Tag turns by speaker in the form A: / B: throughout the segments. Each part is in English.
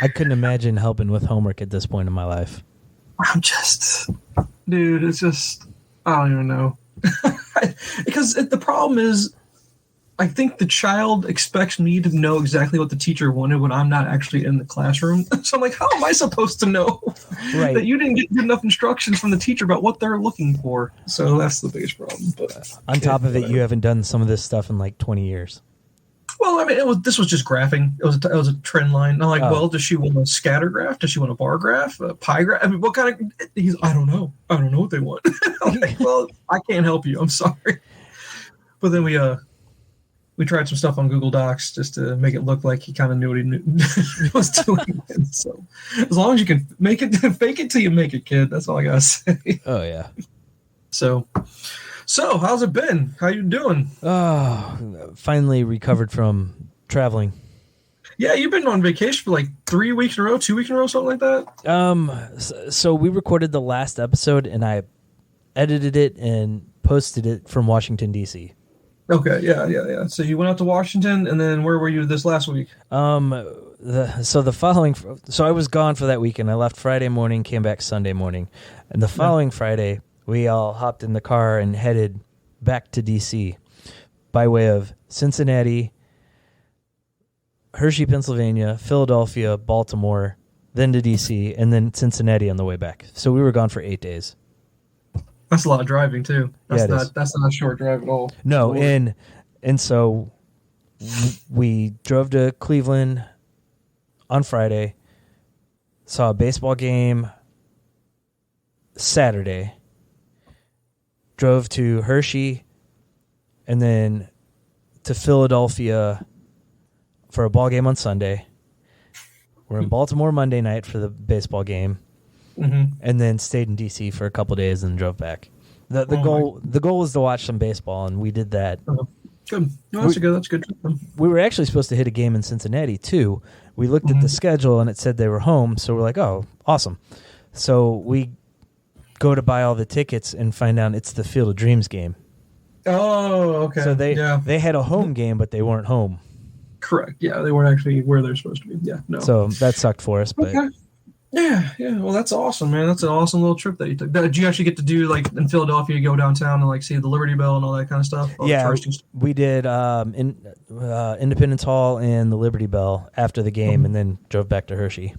A: I couldn't imagine helping with homework at this point in my life.
B: Dude, it's just, I don't even know. Because the problem is, I think the child expects me to know exactly what the teacher wanted when I'm not actually in the classroom. So I'm like, how am I supposed to know that you didn't get good enough instructions from the teacher about what they're looking for? So that's the biggest problem. But
A: on top of it, you haven't done some of this stuff in like 20 years.
B: Well, I mean, this was just graphing. It was a trend line. I'm like, well, does she want a scatter graph? Does she want a bar graph? A pie graph? I mean, what kind of? I don't know. I don't know what they want. I'm like, well, I can't help you. I'm sorry. But then we tried some stuff on Google Docs just to make it look like he kind of knew what he was doing. So as long as you can make it, fake it till you make it, kid. That's all I gotta say.
A: Oh yeah.
B: So how's it been? How you doing?
A: Oh, finally recovered from traveling.
B: Yeah, you've been on vacation for like 3 weeks in a row, 2 weeks in a row, something like that.
A: So we recorded the last episode, and I edited it and posted it from Washington D.C.
B: Okay, yeah. So you went out to Washington, and then where were you this last week?
A: So I was gone for that weekend. I left Friday morning, came back Sunday morning, and the following Friday, we all hopped in the car and headed back to D.C. by way of Cincinnati, Hershey, Pennsylvania, Philadelphia, Baltimore, then to D.C., and then Cincinnati on the way back. So we were gone for 8 days.
B: That's a lot of driving, too. That's not a short drive at all.
A: No, and so we drove to Cleveland on Friday, saw a baseball game Saturday, drove to Hershey, and then to Philadelphia for a ball game on Sunday. We're in Baltimore Monday night for the baseball game, and then stayed in D.C. for a couple of days and drove back. The goal was to watch some baseball, and we did that.
B: Good. No, that's good.
A: We were actually supposed to hit a game in Cincinnati too. We looked at the schedule and it said they were home, so we're like, "Oh, awesome!" So we go to buy all the tickets and find out it's the Field of Dreams game.
B: Oh, okay.
A: So they had a home game, but they weren't home.
B: Correct. Yeah, they weren't actually where they're supposed to be. Yeah, no.
A: So that sucked for us. But
B: okay. Yeah. Well, that's awesome, man. That's an awesome little trip that you took. Did you actually get to do, like, in Philadelphia, you go downtown and, like, see the Liberty Bell and all that kind of stuff?
A: Yeah, we did Independence Hall and the Liberty Bell after the game, and then drove back to Hershey.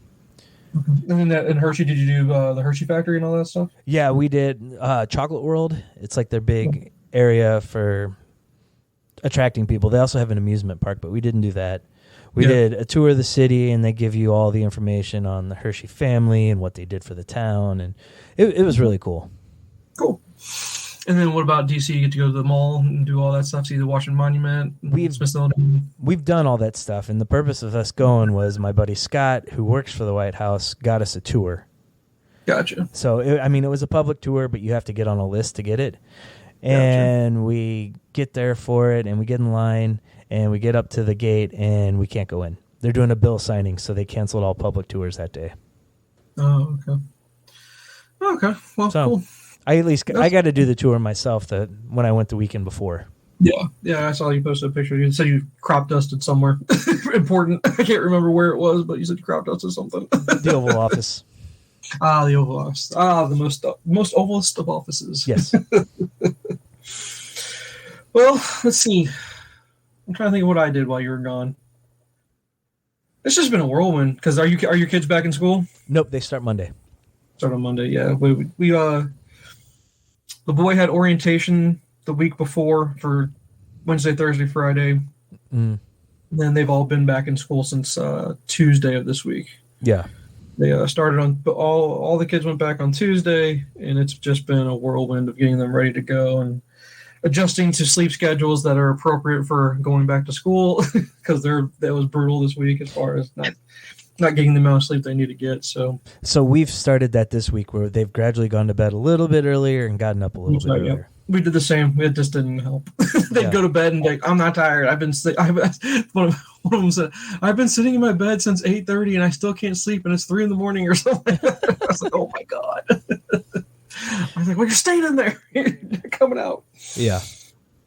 B: Okay. And then in Hershey, did you do the Hershey Factory and all that stuff?
A: Yeah, we did Chocolate World. It's like their big area for attracting people. They also have an amusement park, but we didn't do that. We did a tour of the city, and they give you all the information on the Hershey family and what they did for the town, and it was really cool.
B: Cool. And then what about D.C.? You get to go to the mall and do all that stuff, see the Washington Monument,
A: We've done all that stuff, and the purpose of us going was my buddy Scott, who works for the White House, got us a tour.
B: Gotcha.
A: So, it was a public tour, but you have to get on a list to get it. And we get there for it, and we get in line, and we get up to the gate, and we can't go in. They're doing a bill signing, so they canceled all public tours that day.
B: Oh, okay. Okay, well, cool.
A: I got to do the tour myself when I went the weekend before.
B: Yeah, I saw you posted a picture. You said you crop dusted somewhere important. I can't remember where it was, but you said you crop dusted something.
A: The Oval Office.
B: The Oval Office. The most ovalest of offices.
A: Yes.
B: Well, let's see. I'm trying to think of what I did while you were gone. It's just been a whirlwind. Because are your kids back in school?
A: Nope, they start Monday.
B: Start on Monday. Yeah, we the boy had orientation the week before for Wednesday, Thursday, Friday. And then they've all been back in school since Tuesday of this week.
A: Yeah.
B: They started on all the kids went back on Tuesday, and it's just been a whirlwind of getting them ready to go and adjusting to sleep schedules that are appropriate for going back to school, because that was brutal this week as far as not getting the amount of sleep they need to get. So
A: we've started that this week where they've gradually gone to bed a little bit earlier and gotten up a little bit earlier.
B: Yeah. We did the same. It just didn't help. They'd go to bed and be like, I'm not tired. One of them said, I've been sitting in my bed since 8:30 and I still can't sleep, and it's 3 a.m. or something. I was like, oh my God. I was like, well, you're staying in there. You're coming out.
A: Yeah.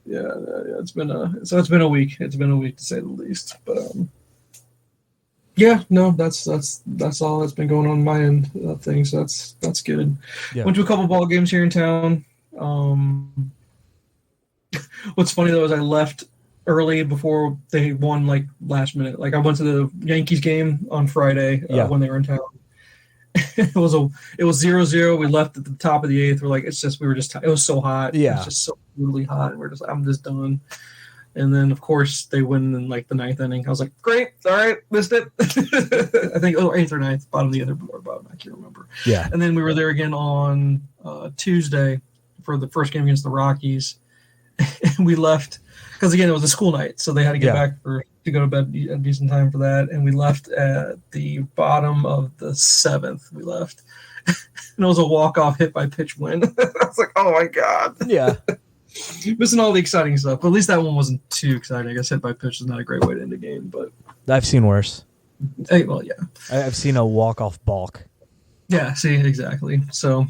B: Yeah. It's been a week. It's been a week to say the least. But Yeah, no, that's all that's been going on my end of things. That's good.
A: Yeah.
B: Went to a couple ball games here in town. What's funny though is I left early before they won, like last minute. Like I went to the Yankees game on Friday when they were in town. it was 0-0. We left at the top of the 8th. It was so hot.
A: Yeah,
B: it was just so brutally hot. I'm just done. And then of course they win in like the 9th inning. I was like, great, all right, missed it. I think 8th or 9th, bottom of the other board, bottom. I can't remember.
A: Yeah.
B: And then we were there again on Tuesday for the first game against the Rockies. And we left because again it was a school night, so they had to get back to go to bed at a decent time for that. And we left at the bottom of the 7th. We left, and it was a walk-off hit by pitch win. I was like, oh my god,
A: yeah,
B: missing all the exciting stuff. But at least that one wasn't too exciting. I guess hit by pitch is not a great way to end a game, but
A: I've seen worse.
B: Well, yeah,
A: I've seen a walk-off balk.
B: Yeah, see, exactly. So,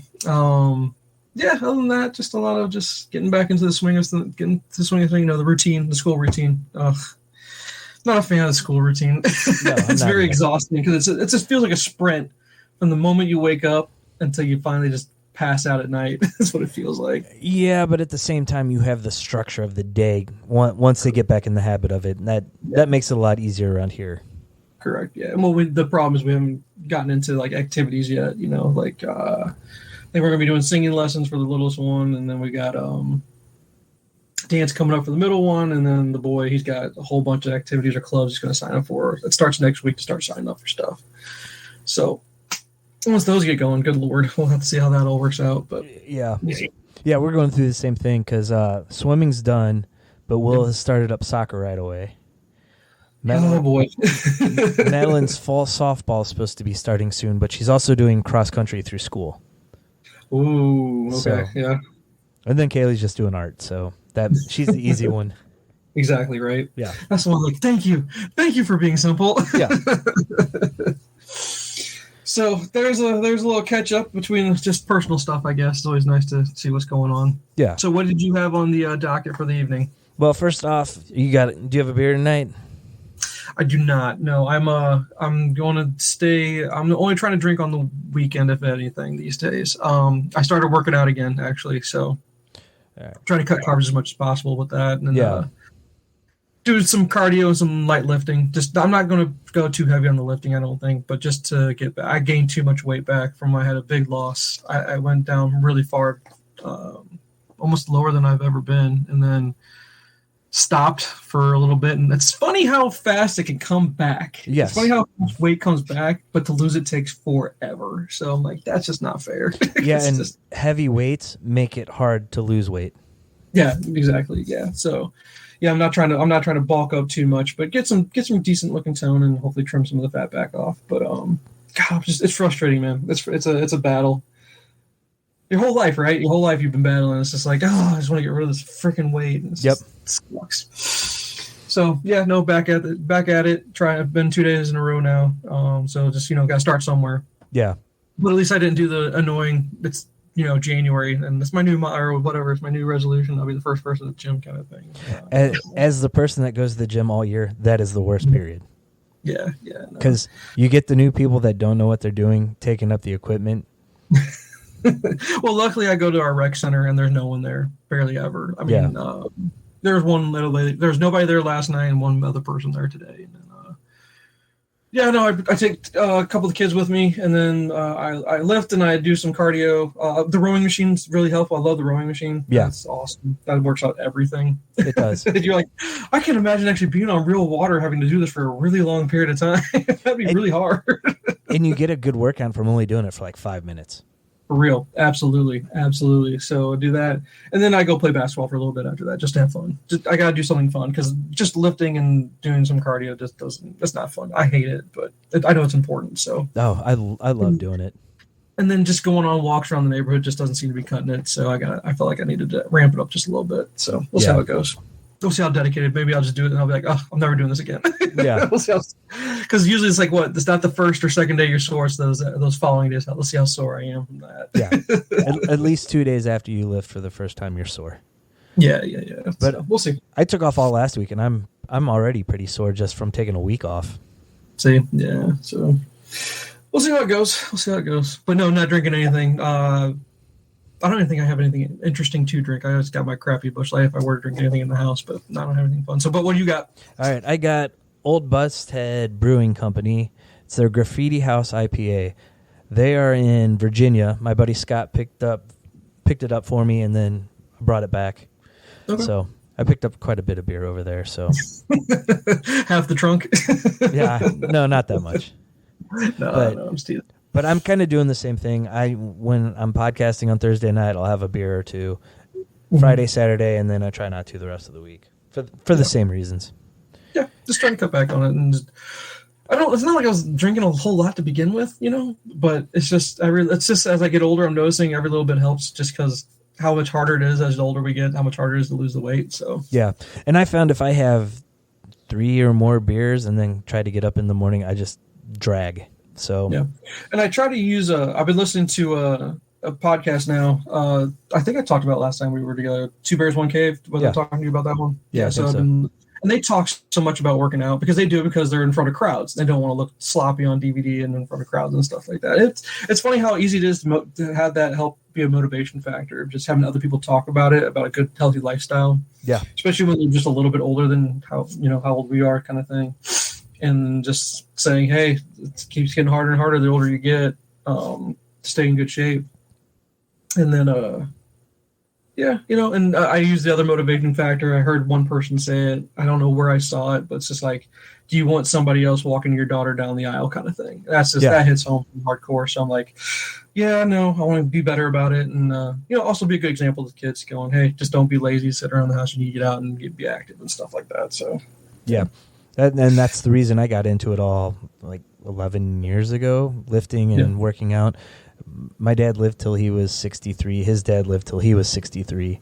B: yeah, other than that, just a lot of just getting back into the swing of the routine, the school routine. Ugh. Not a fan of the school routine. No, it's very exhausting because it just feels like a sprint from the moment you wake up until you finally just pass out at night. That's what it feels like.
A: Yeah, but at the same time, you have the structure of the day once they get back in the habit of it, and that makes it a lot easier around here.
B: Correct. Yeah. Well, the problem is we haven't gotten into like activities yet. Like I think we're gonna be doing singing lessons for the littlest one, and then we got dance coming up for the middle one, and then the boy, he's got a whole bunch of activities or clubs he's going to sign up for. It starts next week to start signing up for stuff. So once those get going, good Lord, we'll have to see how that all works out. But
A: yeah, we're going through the same thing because swimming's done, but Will has started up soccer right away.
B: Oh boy,
A: Madeline's fall softball is supposed to be starting soon, but she's also doing cross country through school.
B: Ooh, okay,
A: so,
B: yeah.
A: And then Kaylee's just doing art, so she's the easy one.
B: Exactly right.
A: Yeah,
B: that's the one. Like, thank you for being simple.
A: Yeah.
B: So there's a little catch up between just personal stuff. I guess it's always nice to see what's going on.
A: Yeah.
B: So what did you have on the docket for the evening?
A: Well, first off, do you have a beer tonight?
B: I do not. No, I'm going to stay. I'm only trying to drink on the weekend, if anything, these days. I started working out again, actually, so I'm trying to cut carbs as much as possible with that, and do some cardio and some light lifting. I'm not going to go too heavy on the lifting, I don't think, but just to get back. I gained too much weight back from when I had a big loss. I went down really far, almost lower than I've ever been, and then stopped for a little bit. And it's funny how fast it can come back.
A: Yes.
B: It's funny how weight comes back, but to lose it takes forever. So I'm like, that's just not fair.
A: Yeah, and heavy weights make it hard to lose weight.
B: Yeah, exactly. Yeah. So yeah, I'm not trying to bulk up too much, but get some decent looking tone and hopefully trim some of the fat back off. But God, it's frustrating, man. It's a battle. Your whole life, right? Your whole life you've been battling. It's just like, I just want to get rid of this freaking weight. It sucks. So yeah, no, back at it. I've been 2 days in a row now. So just got to start somewhere.
A: Yeah.
B: But at least I didn't do the annoying. It's January, and that's my new or whatever. It's my new resolution. I'll be the first person at the gym, kind of thing.
A: As the person that goes to the gym all year, that is the worst period.
B: Yeah.
A: Because you get the new people that don't know what they're doing, taking up the equipment.
B: Well, luckily I go to our rec center and there's no one there, barely ever. I mean, there's one little lady. There's nobody there last night and one other person there today. And I take a couple of the kids with me, and then I lift and I do some cardio. The rowing machine's really helpful. I love the rowing machine.
A: Yeah,
B: it's awesome. That works out everything.
A: It does.
B: You're like, I can't imagine actually being on real water having to do this for a really long period of time. That'd be really hard.
A: And you get a good workout from only doing it for like 5 minutes.
B: For real. Absolutely. So do that. And then I go play basketball for a little bit after that, just to have fun. I got to do something fun because just lifting and doing some cardio that's not fun. I hate it, but I know it's important. So. Oh,
A: I love doing it.
B: And then just going on walks around the neighborhood just doesn't seem to be cutting it. So I felt like I needed to ramp it up just a little bit. So we'll see how it goes. We'll see how dedicated. Maybe I'll just do it and I'll be like, I'm never doing this again.
A: Yeah.
B: We'll see because usually it's like it's not the first or second day you're sore. It's those following days. Let's see how sore I am from that.
A: Yeah. At least 2 days after you lift for the first time, you're sore.
B: Yeah. But
A: we'll see. I took off all last week and I'm already pretty sore just from taking a week off.
B: See, yeah. So we'll see how it goes. But no, not drinking anything. I don't even think I have anything interesting to drink. I just got my crappy Busch Light if I were to drink anything in the house, but I don't have anything fun. So, but what do you got?
A: All right, I got Old Busthead Brewing Company. It's their Graffiti House IPA. They are in Virginia. My buddy Scott picked it up for me, and then brought it back. Okay. So I picked up quite a bit of beer over there. So
B: half the trunk.
A: Yeah, no, not that much.
B: No, I'm stealing.
A: But I'm kind of doing the same thing. When I'm podcasting on Thursday night, I'll have a beer or two. Friday, Saturday, and then I try not to the rest of the week for the same reasons.
B: Yeah, just trying to cut back on it, and it's not like I was drinking a whole lot to begin with, but it's just as I get older, I'm noticing every little bit helps, just because how much harder it is as the older we get, how much harder it is to lose the weight. So
A: yeah, and I found if I have 3 or more beers and then try to get up in the morning, I just drag. So
B: yeah, and I try to use I've been listening to a podcast now. I think I talked about it last time we were together. Two Bears, One Cave. Was I talking to you about that one?
A: Yeah.
B: So and they talk so much about working out because they do it because they're in front of crowds. They don't want to look sloppy on DVD and in front of crowds and stuff like that. It's funny how easy it is to have that help be a motivation factor, just having other people talk about it, about a good, healthy lifestyle.
A: Yeah.
B: Especially when they're just a little bit older than how old we are, kind of thing. And just saying, hey, it keeps getting harder and harder the older you get, to stay in good shape. And then, and I use the other motivating factor. I heard one person say it. I don't know where I saw it, but it's just like, do you want somebody else walking your daughter down the aisle kind of thing? That's just, that hits home hardcore. So I'm like, yeah, no, I want to be better about it. And, also be a good example to kids going, hey, just don't be lazy, sit around the house. You need to get out and be active and stuff like that. So,
A: yeah. And that's the reason I got into it all like 11 years ago, lifting and working out. My dad lived till he was 63. His dad lived till he was 63.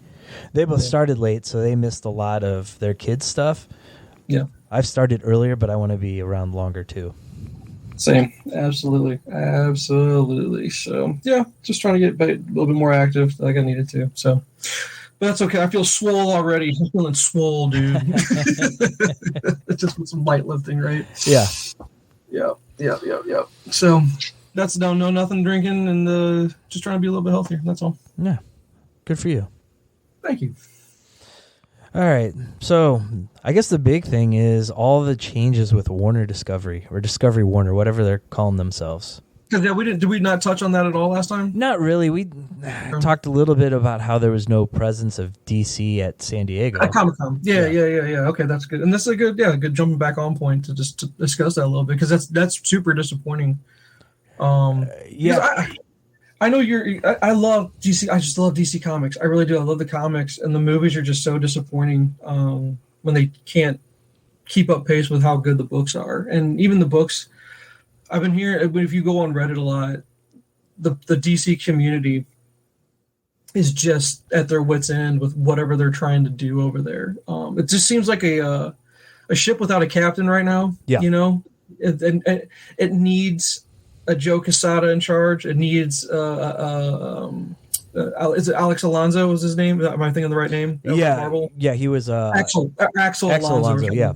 A: They both started late, so they missed a lot of their kids' stuff.
B: Yeah.
A: I've started earlier, but I want to be around longer too.
B: Same. Absolutely. So, yeah, just trying to get a little bit more active like I needed to. So, but that's okay. I feel swole already. I'm feeling swole, dude. Just with some light lifting, right?
A: Yeah.
B: Yeah. So that's nothing drinking and just trying to be a little bit healthier. That's all.
A: Yeah. Good for you.
B: Thank you.
A: All right. So I guess the big thing is all the changes with Warner Discovery or Discovery Warner, whatever they're calling themselves.
B: Yeah, did we not touch on that at all last time?
A: Not really. We talked a little bit about how there was no presence of DC at San Diego.
B: At Comic-Con. Yeah. Okay, that's good. And that's a good jumping back on point to discuss that a little bit, because that's super disappointing. I know I love DC. I just love DC Comics. I really do. I love the comics, and the movies are just so disappointing when they can't keep up pace with how good the books are. And even the books, I've been hearing, if you go on Reddit a lot, the DC community is just at their wits' end with whatever they're trying to do over there. It just seems like a ship without a captain right now.
A: Yeah.
B: It needs a Joe Quesada in charge. It needs is it Alex Alonso was his name? Am I thinking of the right name?
A: Yeah, he was
B: Axel Alonso.
A: Yeah.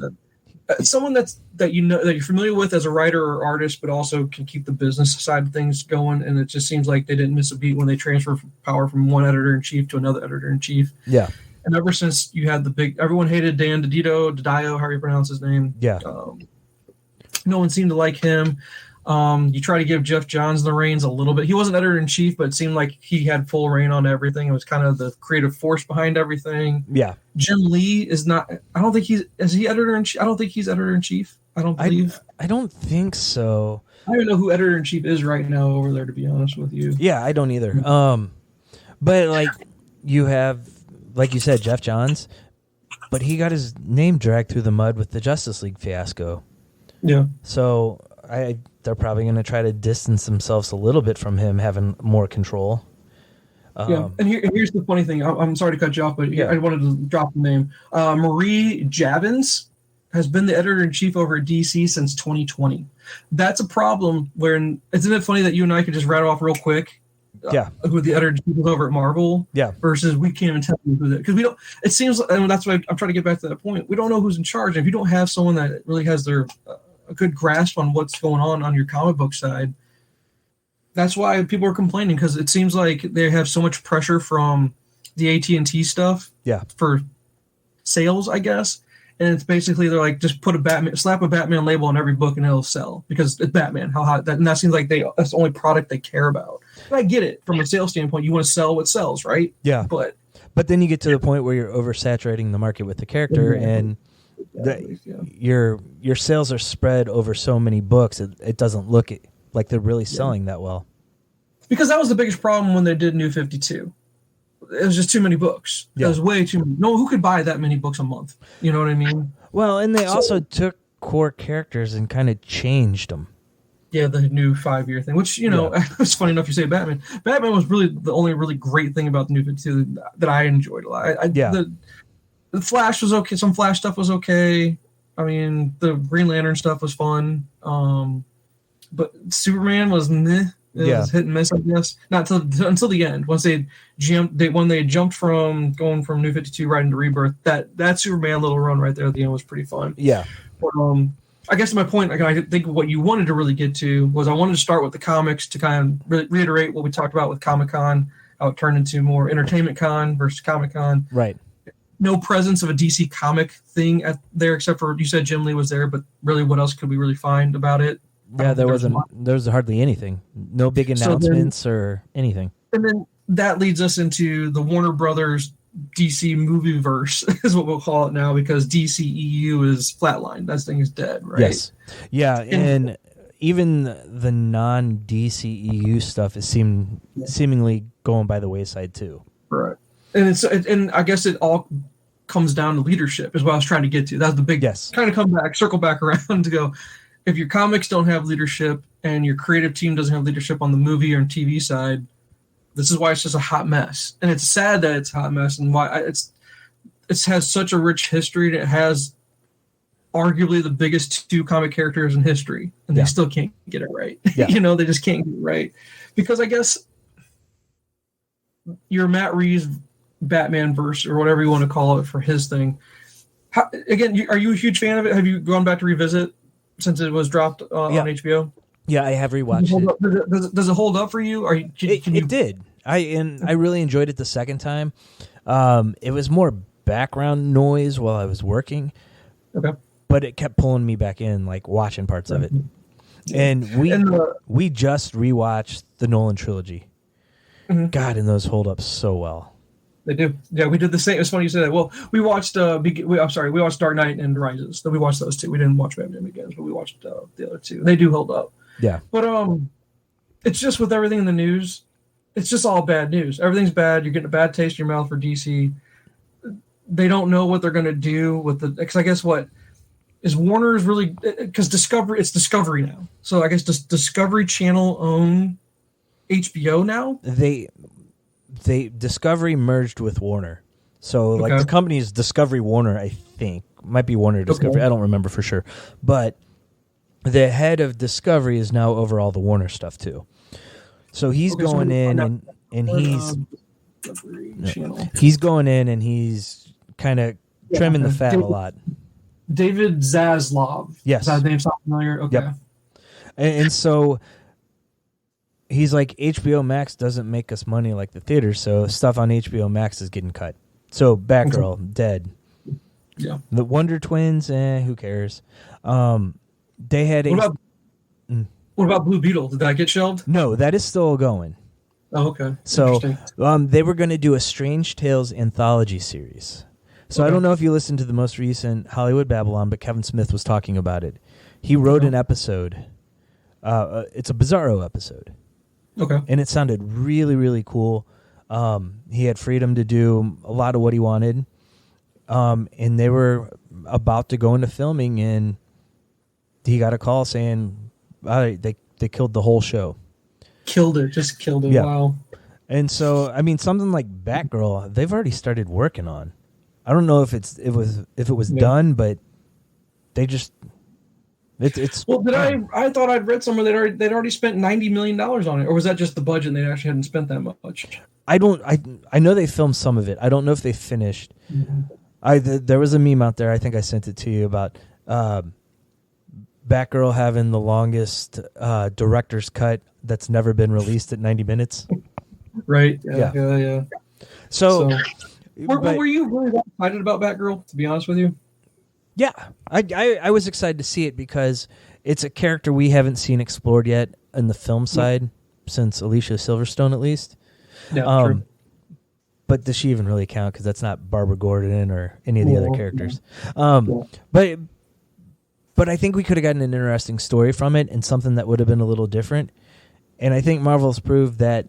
B: Someone that you're familiar with as a writer or artist, but also can keep the business side of things going. And it just seems like they didn't miss a beat when they transferred power from one editor-in-chief to another editor-in-chief.
A: Yeah.
B: And ever since you had everyone hated Dan DiDio, however you pronounce his name.
A: Yeah.
B: No one seemed to like him. You try to give Jeff Johns the reins a little bit. He wasn't editor-in-chief, but it seemed like he had full reign on everything. It was kind of the creative force behind everything.
A: Yeah.
B: Jim Lee is not – I don't think is he editor-in-chief? I don't think he's editor-in-chief. I don't believe.
A: I don't think so.
B: I don't even know who editor-in-chief is right now over there, to be honest with you.
A: Yeah, I don't either. But like you have, like you said, Jeff Johns, but he got his name dragged through the mud with the Justice League fiasco.
B: Yeah.
A: So they're probably going to try to distance themselves a little bit from him having more control.
B: Yeah, and here's the funny thing. I'm sorry to cut you off, but I wanted to drop the name. Marie Javins has been the editor-in-chief over at DC since 2020. That's a problem. Isn't it funny that you and I could just rattle off real quick? Who the editor-in-chief is over at Marvel? Yeah. Versus we can't even tell you who that, because we don't. It seems, and that's why I'm trying to get back to that point. We don't know who's in charge. And if you don't have someone that really has their a good grasp on what's going on your comic book side. That's why people are complaining, because it seems like they have so much pressure from the AT&T stuff for sales, I guess. And it's basically they're like, just slap a Batman label on every book and it'll sell because it's Batman. How hot that, and that seems like that's the only product they care about. And I get it from a sales standpoint. You want to sell what sells, right?
A: Yeah.
B: But
A: then you get to the point where you're oversaturating the market with the character, and your sales are spread over so many books. It doesn't look like they're really selling that well. Because
B: that was the biggest problem when they did New 52. It was just too many books. It was way too many. No, who could buy that many books a month? You know what I mean?
A: Well, and they also took core characters and kind of changed them.
B: Yeah, the new 5-year thing, which, it's funny enough you say Batman. Batman was really the only really great thing about the New 52 that I enjoyed a lot. The Flash was okay. Some Flash stuff was okay. I mean, the Green Lantern stuff was fun. But Superman was meh. It was hit and miss, I guess. Not until the end. Once they jumped from going from New 52 right into Rebirth, that Superman little run right there at the end was pretty fun.
A: Yeah.
B: But, I guess my point, I think what you wanted to really get to was I wanted to start with the comics to kind of reiterate what we talked about with Comic-Con, how it turned into more Entertainment Con versus Comic-Con.
A: Right.
B: No presence of a DC comic thing there, except for you said Jim Lee was there, but really what else could we really find about it?
A: Yeah, there was hardly anything. No big announcements or anything.
B: And then that leads us into the Warner Brothers DC movie verse is what we'll call it now, because DCEU is flatlined. That thing is dead, right?
A: Yes. Yeah, and even the non-DCEU stuff is seemingly going by the wayside too.
B: Right. And I guess it all comes down to leadership is what I was trying to get to. That's the big kind of circle back around to go, if your comics don't have leadership and your creative team doesn't have leadership on the movie or TV side, this is why it's just a hot mess. And it's sad that it's a hot mess, and why it has such a rich history, and it has arguably the biggest 2 comic characters in history, and they still can't get it right.
A: Yeah.
B: They just can't get it right. Because I guess your Matt Reeves Batman verse, or whatever you want to call it for his thing. Are you a huge fan of it? Have you gone back to revisit since it was dropped on HBO?
A: Yeah, I have rewatched it.
B: Does it hold up for you?
A: It did. I really enjoyed it the second time. It was more background noise while I was working.
B: Okay.
A: But it kept pulling me back in, like watching parts of it. And we just rewatched the Nolan trilogy. Mm-hmm. God, and those hold up so well.
B: They do. Yeah, we did the same. It's funny you say that. Well, we watched. We watched Dark Knight and Rises. So we watched those 2. We didn't watch Batman Begins, but we watched the other 2. They do hold up.
A: Yeah.
B: But it's just with everything in the news, it's just all bad news. Everything's bad. You're getting a bad taste in your mouth for DC. They don't know what they're going to do with the. Because I guess what is Warner's really, because it's Discovery now. So I guess does Discovery Channel own HBO now?
A: They Discovery merged with Warner, so like the company is Discovery Warner. I think might be Warner Discovery. I don't remember for sure, but the head of Discovery is now over all the Warner stuff too. So he's going in and he's going in and he's kind of trimming the fat a lot.
B: David Zaslav.
A: Yes,
B: does that name sound familiar? Okay,
A: yep. And so. He's like, HBO Max doesn't make us money like the theater, so stuff on HBO Max is getting cut. So Batgirl, dead.
B: Yeah.
A: The Wonder Twins, who cares? They had
B: What about Blue Beetle? Did that get shelved?
A: No, that is still going.
B: Oh, okay.
A: So they were going to do a Strange Tales anthology series. So I don't know if you listened to the most recent Hollywood Babylon, but Kevin Smith was talking about it. He wrote an episode. It's a Bizarro episode.
B: Okay.
A: And it sounded really, really cool. He had freedom to do a lot of what he wanted. And they were about to go into filming, and he got a call saying they killed the whole show.
B: Just killed it.
A: Yeah.
B: Wow.
A: And so, I mean, something like Batgirl, they've already started working on. I don't know if it was done, but they just... It's
B: well. I thought I'd read somewhere they'd already spent $90 million on it, or was that just the budget and they actually hadn't spent that much?
A: I know they filmed some of it. I don't know if they finished.
B: Mm-hmm.
A: There was a meme out there. I think I sent it to you about Batgirl having the longest director's cut that's never been released at 90 minutes.
B: Right. Yeah.
A: So
B: were you really that excited about Batgirl, to be honest with you?
A: Yeah, I was excited to see it because it's a character we haven't seen explored yet in the film side since Alicia Silverstone, at least.
B: Yeah, true.
A: But does she even really count? Because that's not Barbara Gordon or any of the other characters. But I think we could have gotten an interesting story from it and something that would have been a little different. And I think Marvel's proved that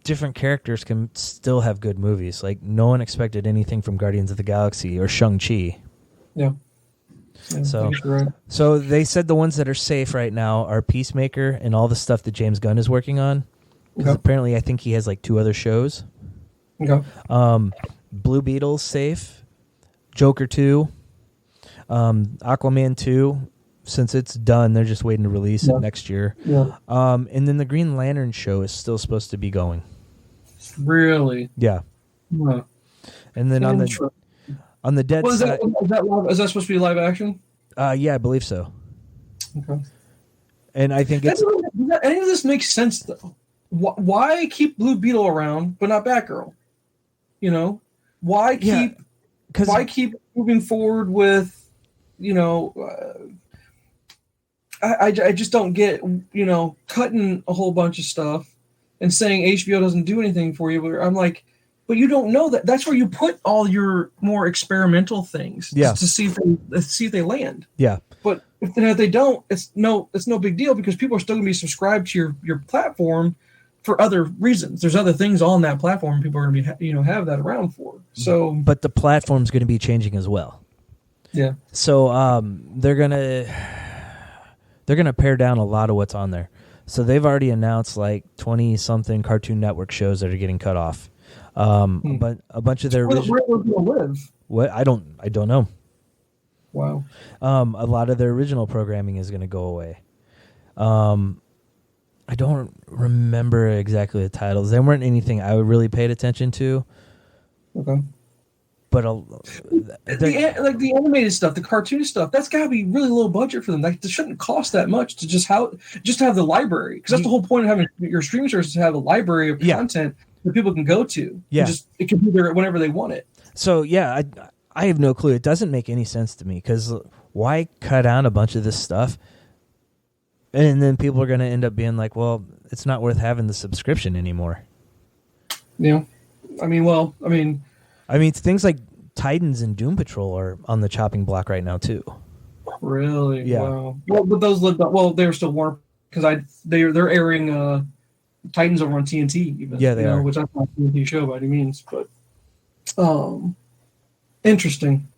A: different characters can still have good movies. Like, no one expected anything from Guardians of the Galaxy or Shang-Chi.
B: Yeah.
A: So they said the ones that are safe right now are Peacemaker and all the stuff that James Gunn is working on. Because apparently I think he has like 2 other shows.
B: Okay.
A: Blue Beetle's safe. Joker 2. Aquaman 2. Since it's done, they're just waiting to release it next year.
B: Yeah.
A: And then the Green Lantern show is still supposed to be going.
B: Really?
A: Yeah.
B: Huh.
A: And then on the dead side,
B: is that supposed to be live action?
A: Yeah, I believe so.
B: Okay.
A: And I think
B: does any of this makes sense though. Why keep Blue Beetle around but not Batgirl? You know, why keep moving forward with, I just don't get, cutting a whole bunch of stuff and saying HBO doesn't do anything for you. But I'm like, but you don't know that. That's where you put all your more experimental things to see if they land.
A: Yeah.
B: But if they don't, it's no big deal because people are still going to be subscribed to your platform for other reasons. There's other things on that platform people are going to be have that around for. So,
A: but the platform's going to be changing as well.
B: Yeah.
A: So they're gonna pare down a lot of what's on there. So they've already announced like 20-something Cartoon Network shows that are getting cut off. But a bunch of their
B: where are they going to live?
A: What I don't know.
B: Wow.
A: A lot of their original programming is going to go away. I don't remember exactly the titles. They weren't anything I really paid attention to.
B: Okay.
A: But
B: the animated stuff, the cartoon stuff, that's got to be really low budget for them. Like, it shouldn't cost that much to just have the library, because that's the whole point of having your streaming service, to have a library of content that people can go to.
A: Yeah,
B: it can be there whenever they want it.
A: So yeah, I have no clue. It doesn't make any sense to me, because why cut out a bunch of this stuff, and then people are going to end up being like, well, it's not worth having the subscription anymore.
B: Yeah, I mean,
A: things like Titans and Doom Patrol are on the chopping block right now too.
B: Really?
A: Yeah.
B: Wow. Well, but those lived. Well, they were still warm because they're airing Titans over on TNT. Even,
A: yeah, they are.
B: Which I'm not a TNT show by any means, but interesting.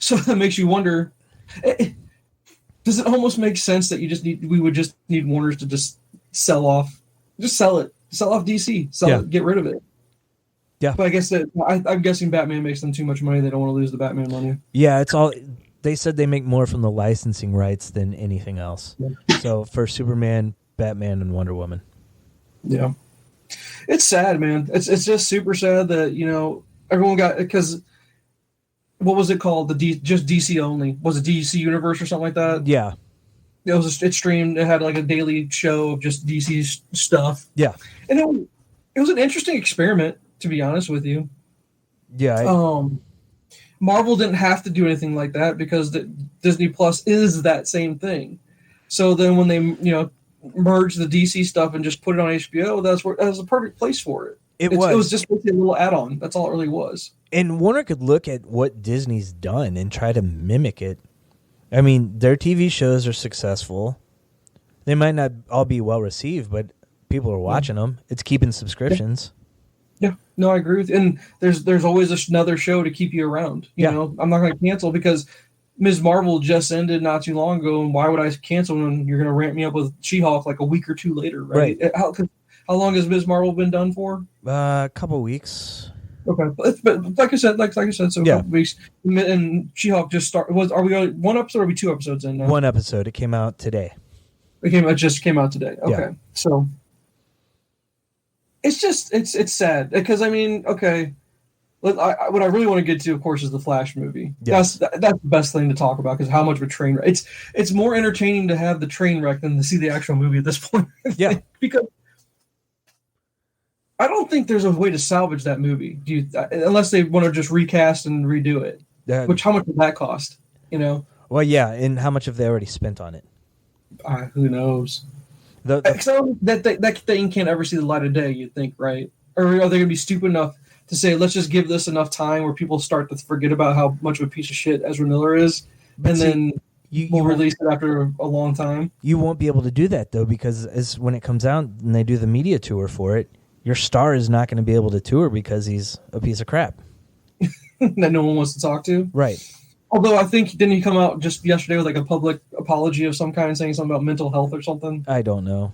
B: So that makes you wonder. Does it almost make sense that we would just need Warner's to just sell off DC, it, get rid of it?
A: Yeah,
B: but I guess I'm guessing Batman makes them too much money. They don't want to lose the Batman money.
A: Yeah, it's all. They said they make more from the licensing rights than anything else. Yeah. So for Superman, Batman, and Wonder Woman.
B: Yeah, it's sad, man. It's just super sad that everyone got, because what was it called? Just DC only, was it DC Universe or something like that?
A: Yeah,
B: it streamed. It had like a daily show of just DC stuff.
A: Yeah,
B: and it was an interesting experiment, to be honest with you.
A: Yeah.
B: Marvel didn't have to do anything like that because Disney Plus is that same thing. So then when they, merged the DC stuff and just put it on HBO, that was a perfect place for it. It was just a little add-on. That's all it really was.
A: And Warner could look at what Disney's done and try to mimic it. I mean, their TV shows are successful. They might not all be well received, but people are watching them. It's keeping subscriptions.
B: Yeah, no, I agree with you. And there's always another show to keep you around. You know, I'm not going to cancel because Ms. Marvel just ended not too long ago, and why would I cancel when you're going to ramp me up with She-Hulk like a week or two later, right? How long has Ms. Marvel been done for?
A: A couple weeks.
B: Okay, but like I said, so a couple weeks, and She-Hulk just started. Are we on one episode or are we 2 episodes in now?
A: 1 episode. It came out today.
B: It just came out today. Okay, so. It's sad because what I really want to get to, of course, is the Flash movie.
A: Yes.
B: That's the best thing to talk about because how much of a train wreck. It's more entertaining to have the train wreck than to see the actual movie at this point.
A: Yeah.
B: Because I don't think there's a way to salvage that movie. Unless they want to just recast and redo it. Which how much would that cost? You know.
A: Well, yeah, and how much have they already spent on it?
B: Who knows? So that thing can't ever see the light of day. You'd think, right? Or are they going to be stupid enough to say, let's just give this enough time where people start to forget about how much of a piece of shit Ezra Miller is, and then we'll release it after a long time? You won't be able to do that, though, because when it comes out and they do the media tour for it, your star is not going to be able to tour because he's a piece of crap. That no one wants to talk to? Right. Although I think, didn't he come out just yesterday with like a public apology of some kind, saying something about mental health or something? I don't know.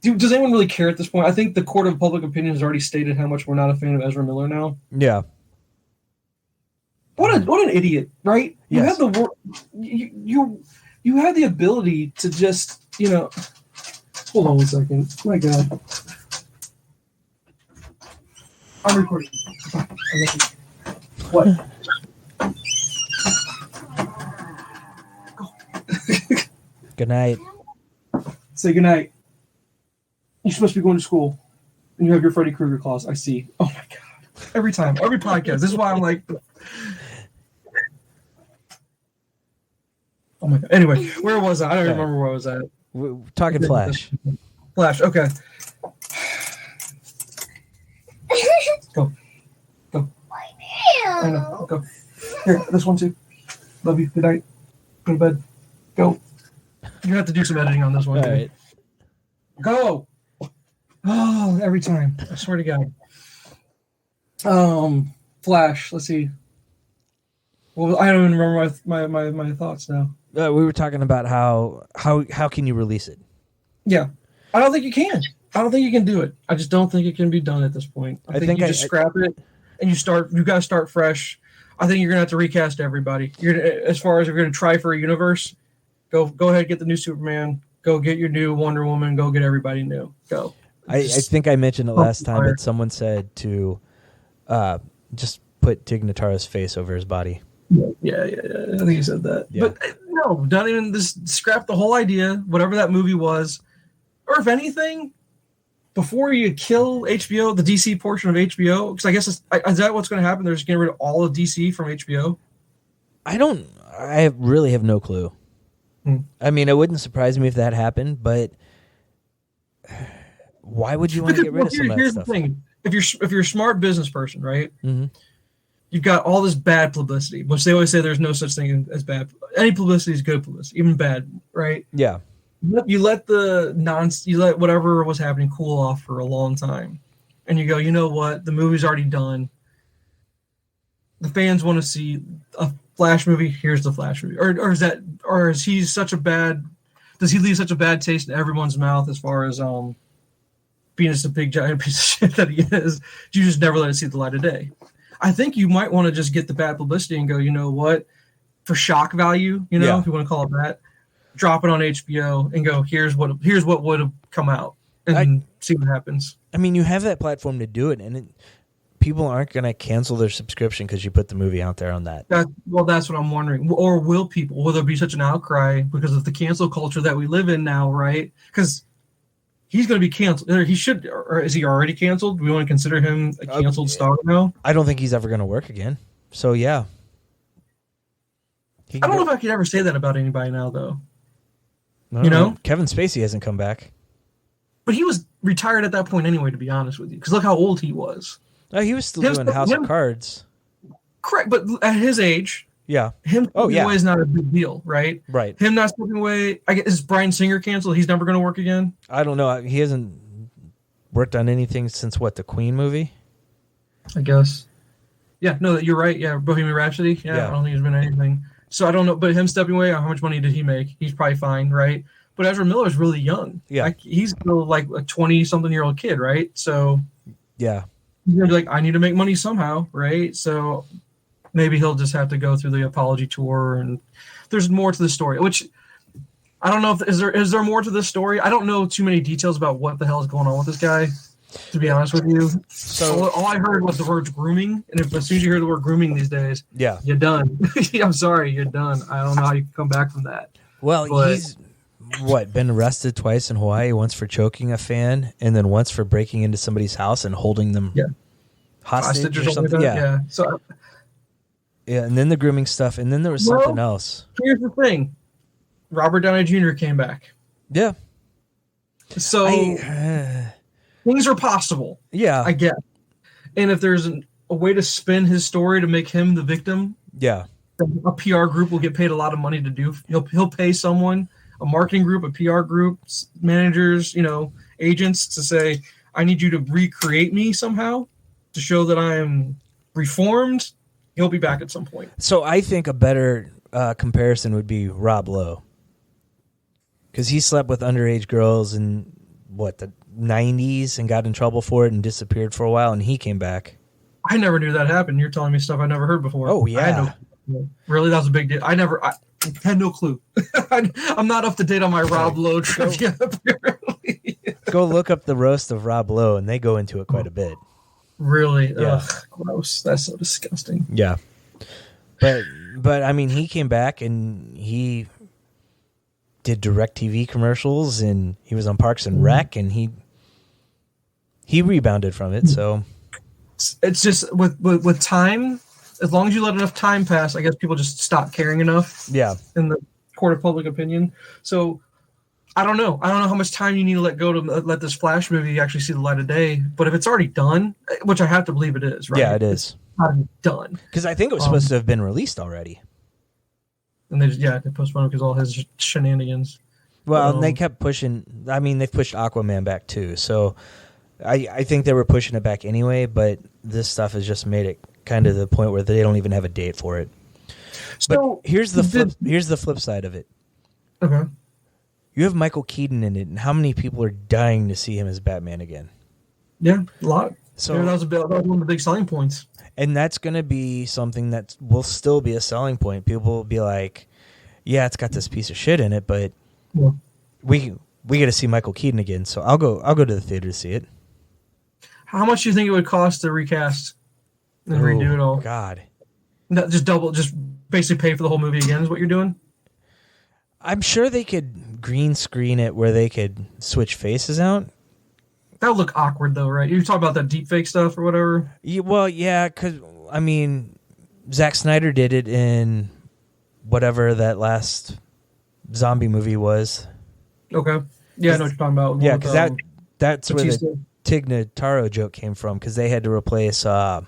B: Does anyone really care at this point? I think the court of public opinion has already stated how much we're not a fan of Ezra Miller now. Yeah. What an idiot, right? Yes. You have you have the ability to just, hold on 1 second. My God. I'm recording. What? Good night. Say good night. You're supposed to be going to school, and you have your Freddy Krueger claws. I see. Oh my God! Every time, every podcast. This is why I'm like. Oh my God! Anyway, where was I? I don't remember where I was at. We're talking Flash. Flash. Okay. Go. I know. Go. Here, this one too. Love you. Good night. Go to bed. Go. You have to do some editing on this one. All right. Go. Oh, every time. I swear to God. Flash. Let's see. Well, I don't even remember my thoughts now. We were talking about how can you release it? Yeah. I don't think you can. I don't think you can do it. I just don't think it can be done at this point. I think you just scrap it and you got to start fresh. I think you're going to have to recast everybody. As far as you're going to try for a universe, go ahead, get the new Superman. Go get your new Wonder Woman. Go get everybody new. Go. I think I mentioned it last time, but someone said to just put Tig Notaro's face over his body. Yeah. I think you said that. Yeah. But no, don't even just scrap the whole idea, whatever that movie was. Or if anything, before you kill HBO, the DC portion of HBO, because I guess is that what's going to happen? They're just getting rid of all of DC from HBO? I really have no clue. I mean, it wouldn't surprise me if that happened, but why would you want to get rid of some of that stuff? Here's the thing. If you're a smart business person, right? Mm-hmm. You've got all this bad publicity, which they always say there's no such thing as bad. Any publicity is good publicity, even bad, right? Yeah. You let whatever was happening cool off for a long time, and you go, you know what? The movie's already done. The fans want to see a Flash movie. Here's the Flash movie, does he leave such a bad taste in everyone's mouth as far as being just a big giant piece of shit that he is? You just never let it see the light of day. I think you might want to just get the bad publicity and go, you know what, for shock value, if you want to call it that, drop it on HBO and go, here's what would have come out, and see what happens. I mean, you have that platform to do it, and people aren't going to cancel their subscription because you put the movie out there on that. That's what I'm wondering. Or will there be such an outcry because of the cancel culture that we live in now, right? Because he's going to be canceled. He should, or is he already canceled? Do we want to consider him a canceled star now? I don't think he's ever going to work again. So, yeah. I don't know if I could ever say that about anybody now, though. Kevin Spacey hasn't come back. But he was retired at that point anyway, to be honest with you. Because look how old he was. He was still doing House of Cards. Correct, but at his age, yeah, him stepping away is not a big deal, right? Right. Him not stepping away. Is Bryan Singer canceled? He's never going to work again? I don't know. He hasn't worked on anything since, the Queen movie? I guess. Yeah, no, you're right. Yeah, Bohemian Rhapsody. Yeah, I don't think there's been anything. So I don't know. But him stepping away, how much money did he make? He's probably fine, right? But Ezra Miller's really young. Yeah. He's still like a 20-something-year-old kid, right? So yeah. He's going to be like, I need to make money somehow, right? So maybe he'll just have to go through the apology tour, and there's more to the story, which I don't know if is there more to this story. I don't know too many details about what the hell is going on with this guy. To be honest with you,
A: So
B: all I heard was the word grooming, and as soon as you hear the word grooming these days,
A: yeah,
B: you're done. I'm sorry, you're done. I don't know how you can come back from that.
A: well,
B: But
A: he's been arrested twice in Hawaii, once for choking a fan, and then once for breaking into somebody's house and holding them hostage or something.
B: Like yeah. So
A: and then the grooming stuff, and then there was something else.
B: Here's the thing: Robert Downey Jr. came back.
A: Yeah.
B: So things are possible.
A: Yeah,
B: I guess. And if there's a way to spin his story to make him the victim,
A: yeah,
B: a PR group will get paid a lot of money to do. He'll pay someone, a marketing group, a PR group, managers, agents, to say, I need you to recreate me somehow to show that I am reformed. He'll be back at some point.
A: So I think a better comparison would be Rob Lowe, because he slept with underage girls in the 90s and got in trouble for it and disappeared for a while, and he came back.
B: I never knew that happened. You're telling me stuff I never heard before.
A: Oh, yeah.
B: Really? That was a big deal. I had no clue. I'm not up to date on my Rob Lowe trivia, apparently.
A: Go look up the roast of Rob Lowe, and they go into it quite a bit.
B: Really?
A: Yeah.
B: Ugh, gross. That's so disgusting.
A: Yeah. But I mean, he came back and he did DirecTV commercials, and he was on Parks and Rec, and he rebounded from it. So
B: it's just with time, as long as you let enough time pass, I guess people just stop caring enough.
A: Yeah.
B: In the court of public opinion. So I don't know how much time you need to let go to let this Flash movie actually see the light of day. But if it's already done, which I have to believe it is, right?
A: Yeah, it is.
B: It's done.
A: Because I think it was supposed to have been released already.
B: And they postponed it because all his shenanigans.
A: Well, and they kept pushing. I mean, they've pushed Aquaman back too. So I think they were pushing it back anyway. But this stuff has just made it kind of the point where they don't even have a date for it. So but here's the flip side of it.
B: Okay.
A: You have Michael Keaton in it, and how many people are dying to see him as Batman again?
B: Yeah, a lot.
A: So
B: that was one of the big selling points.
A: And that's going to be something that will still be a selling point. People will be like, yeah, it's got this piece of shit in it, but we get to see Michael Keaton again, so I'll go to the theater to see it.
B: How much do you think it would cost to recast and redo it all?
A: God.
B: No, just basically pay for the whole movie again is what you're doing?
A: I'm sure they could green screen it where they could switch faces out.
B: That would look awkward, though, right? You're talking about that deep fake stuff or whatever?
A: Yeah, because, I mean, Zack Snyder did it in whatever that last zombie movie was.
B: Okay. Yeah, I know what you're talking about.
A: Yeah, because that's where the Tig Notaro joke came from, because they had to replace, can't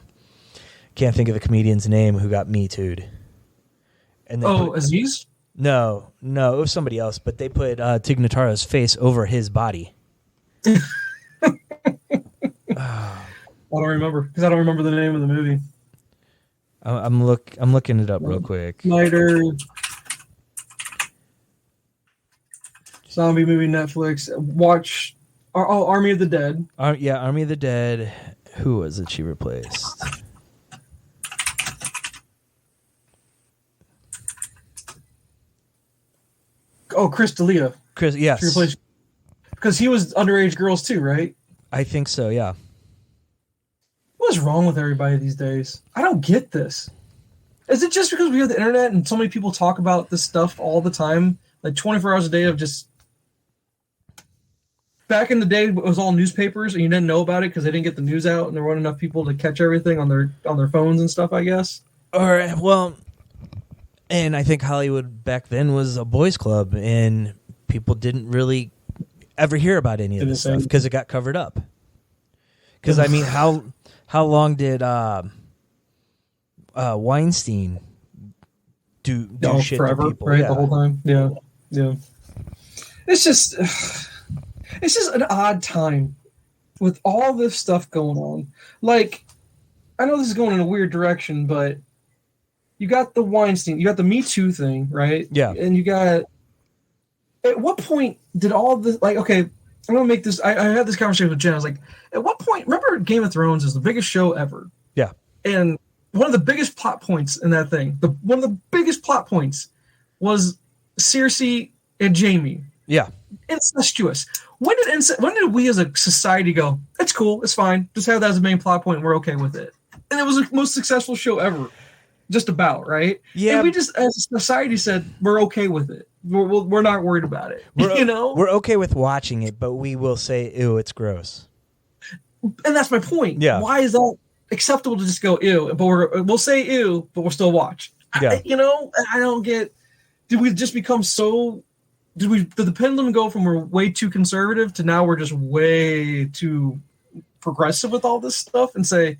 A: think of the comedian's name who got Me Too'd.
B: Aziz?
A: No, it was somebody else, but they put Tig Notaro's face over his body.
B: I don't remember, because I don't remember the name of the movie.
A: I'm looking it up real quick.
B: Snyder zombie movie, Netflix. Watch Army of the Dead.
A: Army of the Dead. Who was it she replaced?
B: Oh, Chris D'Elia.
A: Chris, yes.
B: Because he was underage girls too, right?
A: I think so, yeah.
B: What is wrong with everybody these days? I don't get this. Is it just because we have the internet and so many people talk about this stuff all the time? Like 24 hours a day of just... Back in the day, it was all newspapers, and you didn't know about it because they didn't get the news out, and there weren't enough people to catch everything on their phones and stuff, I guess.
A: And I think Hollywood back then was a boys' club, and people didn't really ever hear about any of this stuff because it got covered up. Because, I mean, how long did Weinstein do shit
B: forever,
A: to people?
B: Right? Yeah. The whole time? Yeah. It's just an odd time with all this stuff going on. Like, I know this is going in a weird direction, but you got the Weinstein, you got the Me Too thing, right?
A: Yeah.
B: And you got... At what point did all this... Like, okay, I'm going to make this... I had this conversation with Jen. I was like, at what point... Remember Game of Thrones is the biggest show ever.
A: Yeah.
B: And one of the biggest plot points in that thing, one of the biggest plot points was Cersei and Jaime
A: Yeah.
B: Incestuous. When did we as a society go, it's cool, it's fine, just have that as a main plot point and we're okay with it? And it was the most successful show ever. Just about, right?
A: Yeah.
B: And we just, as a society, said, we're okay with it. We're not worried about it.
A: We're okay with watching it, but we will say, ew, it's gross.
B: And that's my point.
A: Yeah.
B: Why is that acceptable to just go, ew, but we'll say ew, but we'll still watch?
A: Yeah.
B: I don't get, did we just become so, did the pendulum go from we're way too conservative to now we're just way too progressive with all this stuff and say,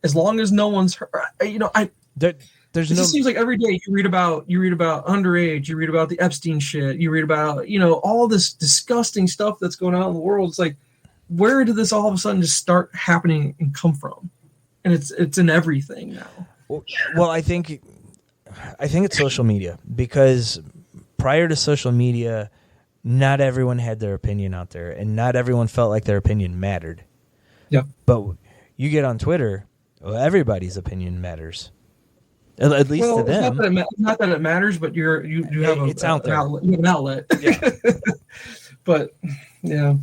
B: as long as no one's hurt, it just seems like every day you read about underage, you read about the Epstein shit, you read about, all this disgusting stuff that's going on in the world. It's like, where did this all of a sudden just start happening and come from? And it's in everything now.
A: Well, I think it's social media, because prior to social media, not everyone had their opinion out there, and not everyone felt like their opinion mattered.
B: Yeah.
A: But you get on Twitter, well, everybody's opinion matters. At least to them.
B: Not that it matters, but you have
A: it's out there.
B: An outlet.
A: Yeah.
B: But yeah,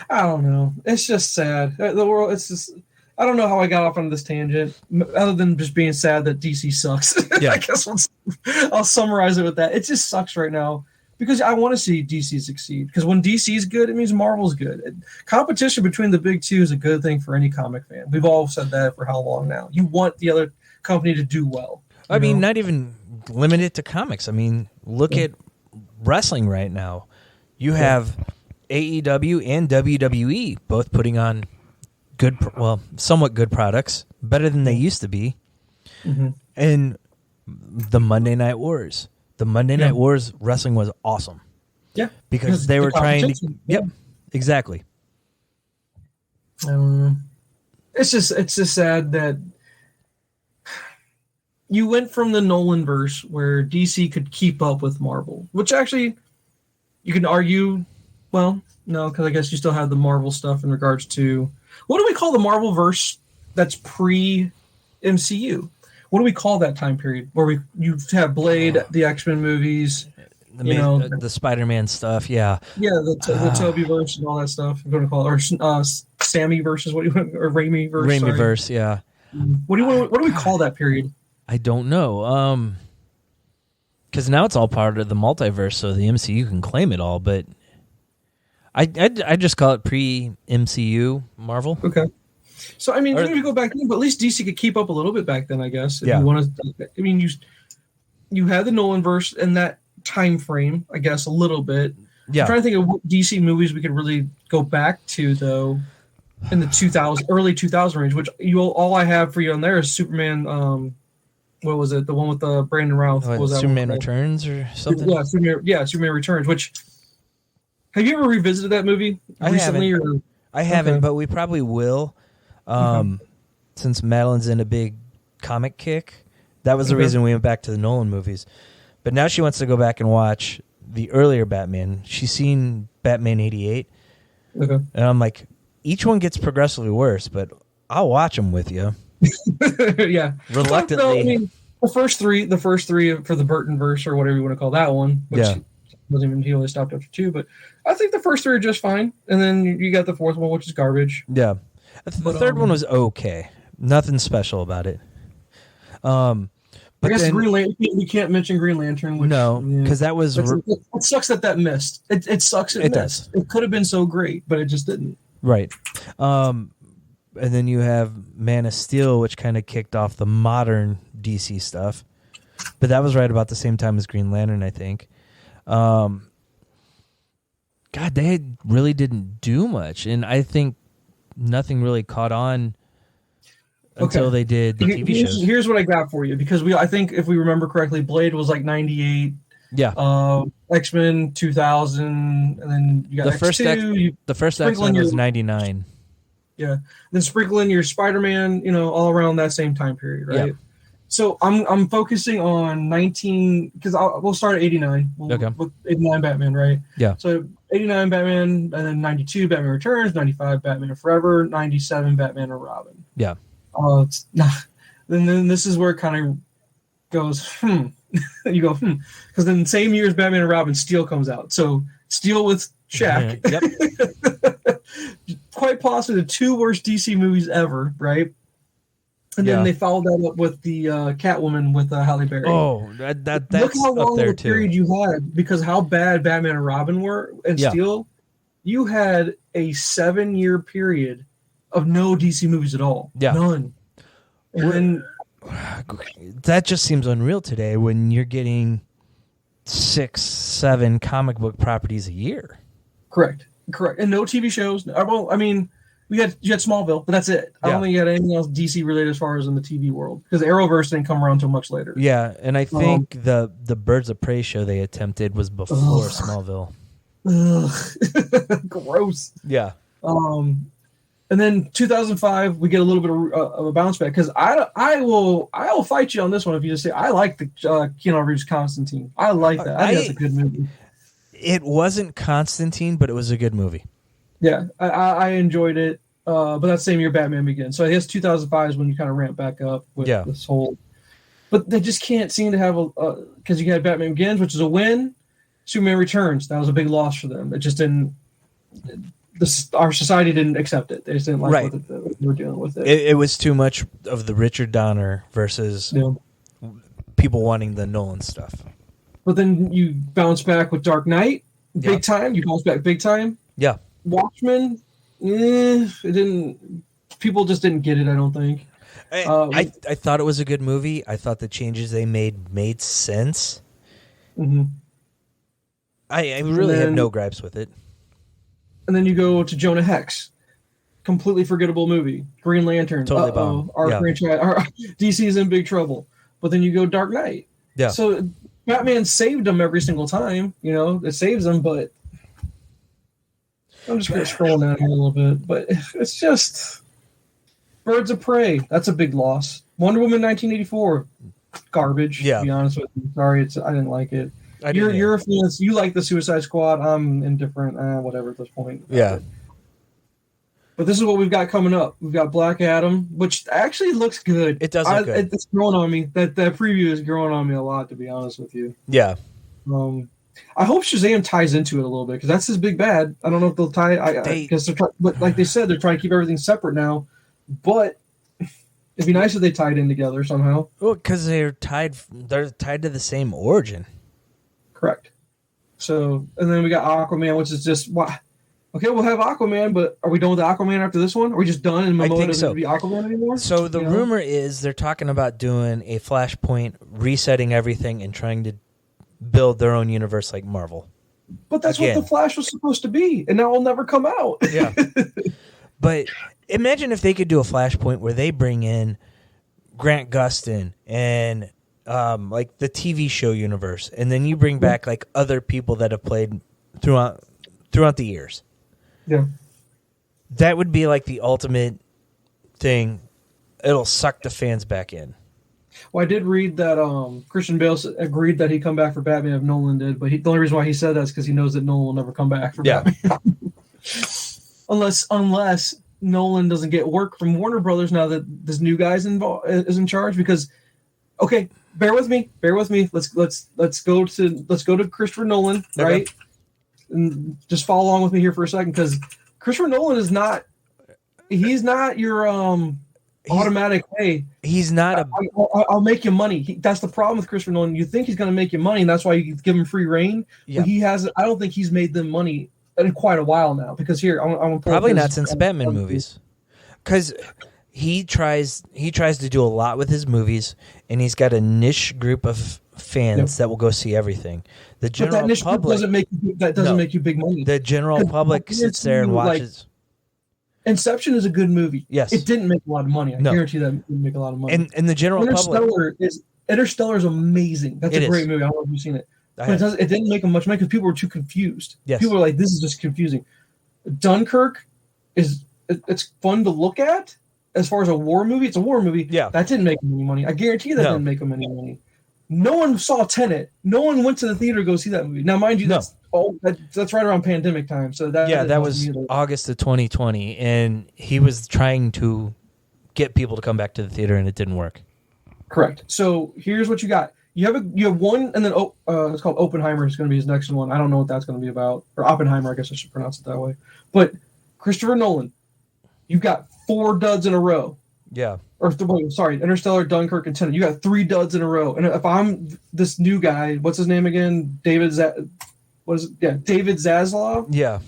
B: I don't know. It's just sad. The world. It's just. I don't know how I got off on this tangent, other than just being sad that DC sucks.
A: Yeah.
B: I guess I'll summarize it with that. It just sucks right now because I want to see DC succeed. Because when DC's good, it means Marvel's good. Competition between the big two is a good thing for any comic fan. We've all said that for how long now? You want the other company to do well.
A: I mean, not even limited to comics. I mean, look at wrestling right now. You have AEW and WWE both putting on somewhat good products, better than they used to be.
B: Mm-hmm.
A: And the Monday Night Wars. The Monday Night Wars wrestling was awesome.
B: Yeah.
A: Because they were trying to... Yep, exactly.
B: It's just sad that you went from the Nolan verse where DC could keep up with Marvel, which actually you can argue, well, no, because I guess you still have the Marvel stuff in regards to, what do we call the Marvel verse that's pre-MCU? What do we call that time period where you have Blade, the X-Men movies,
A: the Spider-Man stuff, yeah.
B: Yeah, the Toby verse and all that stuff. I'm going to call it, or Sammy verse is what you want, or Raimi verse.
A: Raimi verse, yeah.
B: What do we call that period?
A: I don't know. Because now it's all part of the multiverse, so the MCU can claim it all. But I just call it pre-MCU Marvel.
B: Okay. So I mean, you go back then, but at least DC could keep up a little bit back then, I guess. If
A: yeah.
B: You want to, I mean, you had the Nolan verse in that time frame, I guess, a little bit.
A: Yeah. I'm
B: trying to think of what DC movies we could really go back to though, in the early 2000 range. Which all I have for you on there is Superman. What was it? The one with Brandon Routh. What was that
A: Superman Returns or something?
B: Yeah, Superman Returns. Which, have you ever revisited that movie recently?
A: I haven't, but we probably will. Since Madeline's in a big comic kick. That was the reason we went back to the Nolan movies. But now she wants to go back and watch the earlier Batman. She's seen Batman 88. Okay. And I'm like, each one gets progressively worse, but I'll watch them with you.
B: Yeah,
A: reluctantly.
B: No, I mean, the first three for the Burton verse or whatever you want to call that one, which he only stopped after 2. But I think the first 3 are just fine, and then you got the 4th one, which is garbage.
A: Yeah, the third one was okay. Nothing special about it.
B: But I guess Green Lantern. We can't mention Green Lantern. Which,
A: no, because that was.
B: It sucks that missed. It sucks. It missed. Does. It could have been so great, but it just didn't.
A: Right. And then you have Man of Steel, which kind of kicked off the modern DC stuff. But that was right about the same time as Green Lantern, I think. God, they really didn't do much. And I think nothing really caught on until they did the TV shows.
B: Here's what I got for you. Because I think, if we remember correctly, Blade was like 98.
A: Yeah.
B: X-Men 2000. And then you got
A: the first X-Men was 99.
B: Yeah, then sprinkle in your Spider-Man, all around that same time period, right? Yeah. So I'm focusing on 19 because we'll start at 89. With 89 Batman, right?
A: Yeah.
B: So 89 Batman, and then 92 Batman Returns, 95 Batman Forever, 97 Batman and Robin.
A: Yeah.
B: Then this is where it kind of goes, You go, because then same year as Batman and Robin, Steel comes out. So Steel with Shaq.
A: Yep.
B: Quite possibly the 2 worst DC movies ever, right? And then they followed that up with the Catwoman with Halle Berry.
A: Oh, that's
B: Look how long
A: up there
B: of a period you had, because how bad Batman and Robin were and Steel. You had a 7-year period of no DC movies at all.
A: Yeah.
B: None. And then
A: that just seems unreal today when you're getting 6-7 comic book properties a year.
B: Correct. And no TV shows. Well, I mean, you had Smallville, but that's it. I don't think you had anything else DC related as far as in the TV world, because the Arrowverse didn't come around until much later.
A: Yeah, and I think the Birds of Prey show they attempted was before Smallville.
B: Gross.
A: Yeah.
B: And then 2005, we get a little bit of a bounce back, because I will fight you on this one if you just say I like the Keanu Reeves Constantine. I like that. I think that's a good movie.
A: It wasn't Constantine, but it was a good movie.
B: Yeah, I enjoyed it. But that same year, Batman Begins. So I guess 2005 is when you kind of ramp back up with this whole. But they just can't seem to have because you had Batman Begins, which is a win. Superman Returns, that was a big loss for them. It just didn't. Our society didn't accept it. They just didn't like what they were dealing with it.
A: It was too much of the Richard Donner versus people wanting the Nolan stuff.
B: But then you bounce back with Dark Knight, big time. You bounce back big time.
A: Yeah.
B: Watchmen, it didn't. People just didn't get it. I don't think.
A: I thought it was a good movie. I thought the changes they made sense.
B: Mm-hmm.
A: I really have no gripes with it. And
B: then you go to Jonah Hex, completely forgettable movie. Green Lantern,
A: totally bomb.
B: Our DC is in big trouble. But then you go Dark Knight.
A: Yeah.
B: So Batman saved them every single time. You know, it saves them, but I'm just going to scroll down here a little bit. But it's just Birds of Prey. That's a big loss. Wonder Woman 1984, garbage.
A: Yeah.
B: To be honest with you, sorry, I didn't like it. You're a fan. You like the Suicide Squad. I'm indifferent. Whatever at this point.
A: Yeah.
B: But this is what we've got coming up. We've got Black Adam, which actually looks good.
A: It does look good.
B: It's growing on me. That preview is growing on me a lot, to be honest with you.
A: Yeah.
B: I hope Shazam ties into it a little bit, because that's his big bad. I don't know if they'll tie. Because but like they said, they're trying to keep everything separate now. But it'd be nice if they tied in together somehow.
A: Well, because they're tied to the same origin.
B: Correct. So, and then we got Aquaman, which is just okay, we'll have Aquaman, but are we done with Aquaman after this one? Are we just done and Momoa doesn't be Aquaman anymore?
A: So the rumor is they're talking about doing a Flashpoint, resetting everything, and trying to build their own universe like Marvel.
B: But that's what the Flash was supposed to be, and now it'll never come out.
A: Yeah. But imagine if they could do a Flashpoint where they bring in Grant Gustin and like the TV show universe, and then you bring back like other people that have played throughout the years.
B: Yeah.
A: That would be like the ultimate thing. It'll suck the fans back in.
B: Well, I did read that Christian Bale agreed that he'd come back for Batman if Nolan did, but the only reason why he said that is because he knows that Nolan will never come back for Batman. unless Nolan doesn't get work from Warner Brothers now that this new guy's is in charge. Because, okay, bear with me. Let's go to Christopher Nolan, right?
A: Okay.
B: And just follow along with me here for a second, because Christopher Nolan is not. He's not your automatic. Hey,
A: he's not
B: I'll make you money. That's the problem with Christopher Nolan. You think he's going to make you money, and that's why you give him free reign.
A: Yeah.
B: But he hasn't. I don't think he's made them money in quite a while now. Because here, I'm
A: probably not since Batman movies. Because he tries to do a lot with his movies, and he's got a niche group of fans that will go see everything. The general
B: but that niche
A: public
B: doesn't make you big money.
A: The general public sits there and watches.
B: Inception is a good movie.
A: Yes,
B: it didn't make a lot of money. I guarantee that it didn't make a lot of money.
A: And the general public.
B: Interstellar is amazing. That's a great movie. I don't know if you've seen it. But it didn't make them much money because people were too confused.
A: Yes.
B: People were like, "This is just confusing." Dunkirk it's fun to look at as far as a war movie. It's a war movie.
A: Yeah,
B: that didn't make them any money. I guarantee that didn't make them any money. No one saw Tenet. No one went to the theater to go see that movie. Now, mind you, that's right around pandemic time. So that
A: was August of 2020, and he was trying to get people to come back to the theater, and it didn't work.
B: Correct. So here's what you got. You have one, and then it's called Oppenheimer. Is going to be his next one. I don't know what that's going to be about, or Oppenheimer. I guess I should pronounce it that way. But Christopher Nolan, you've got 4 duds in a row.
A: Yeah.
B: Or sorry, Interstellar, Dunkirk, and Tenet. You got 3 duds in a row. And if I'm this new guy, what's his name again? David Zaslav.
A: Yeah.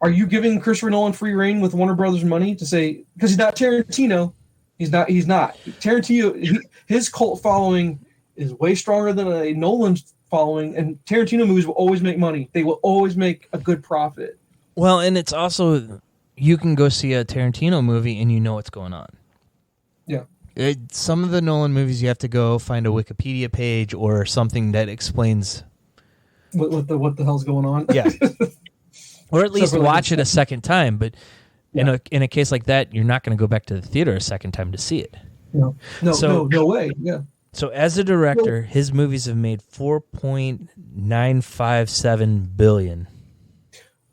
B: Are you giving Christopher Nolan free reign with Warner Brothers money to say, because he's not Tarantino? He's not. Tarantino. His cult following is way stronger than a Nolan following, and Tarantino movies will always make money. They will always make a good profit.
A: Well, and it's also, you can go see a Tarantino movie and you know what's going on.
B: Yeah.
A: Some of the Nolan movies, you have to go find a Wikipedia page or something that explains
B: what the hell's going on.
A: Yeah. Or at least watch it a second time. But
B: yeah.
A: in a case like that, you're not going to go back to the theater a second time to see it.
B: No way. Yeah.
A: So as a director, his movies have made $4.957 billion.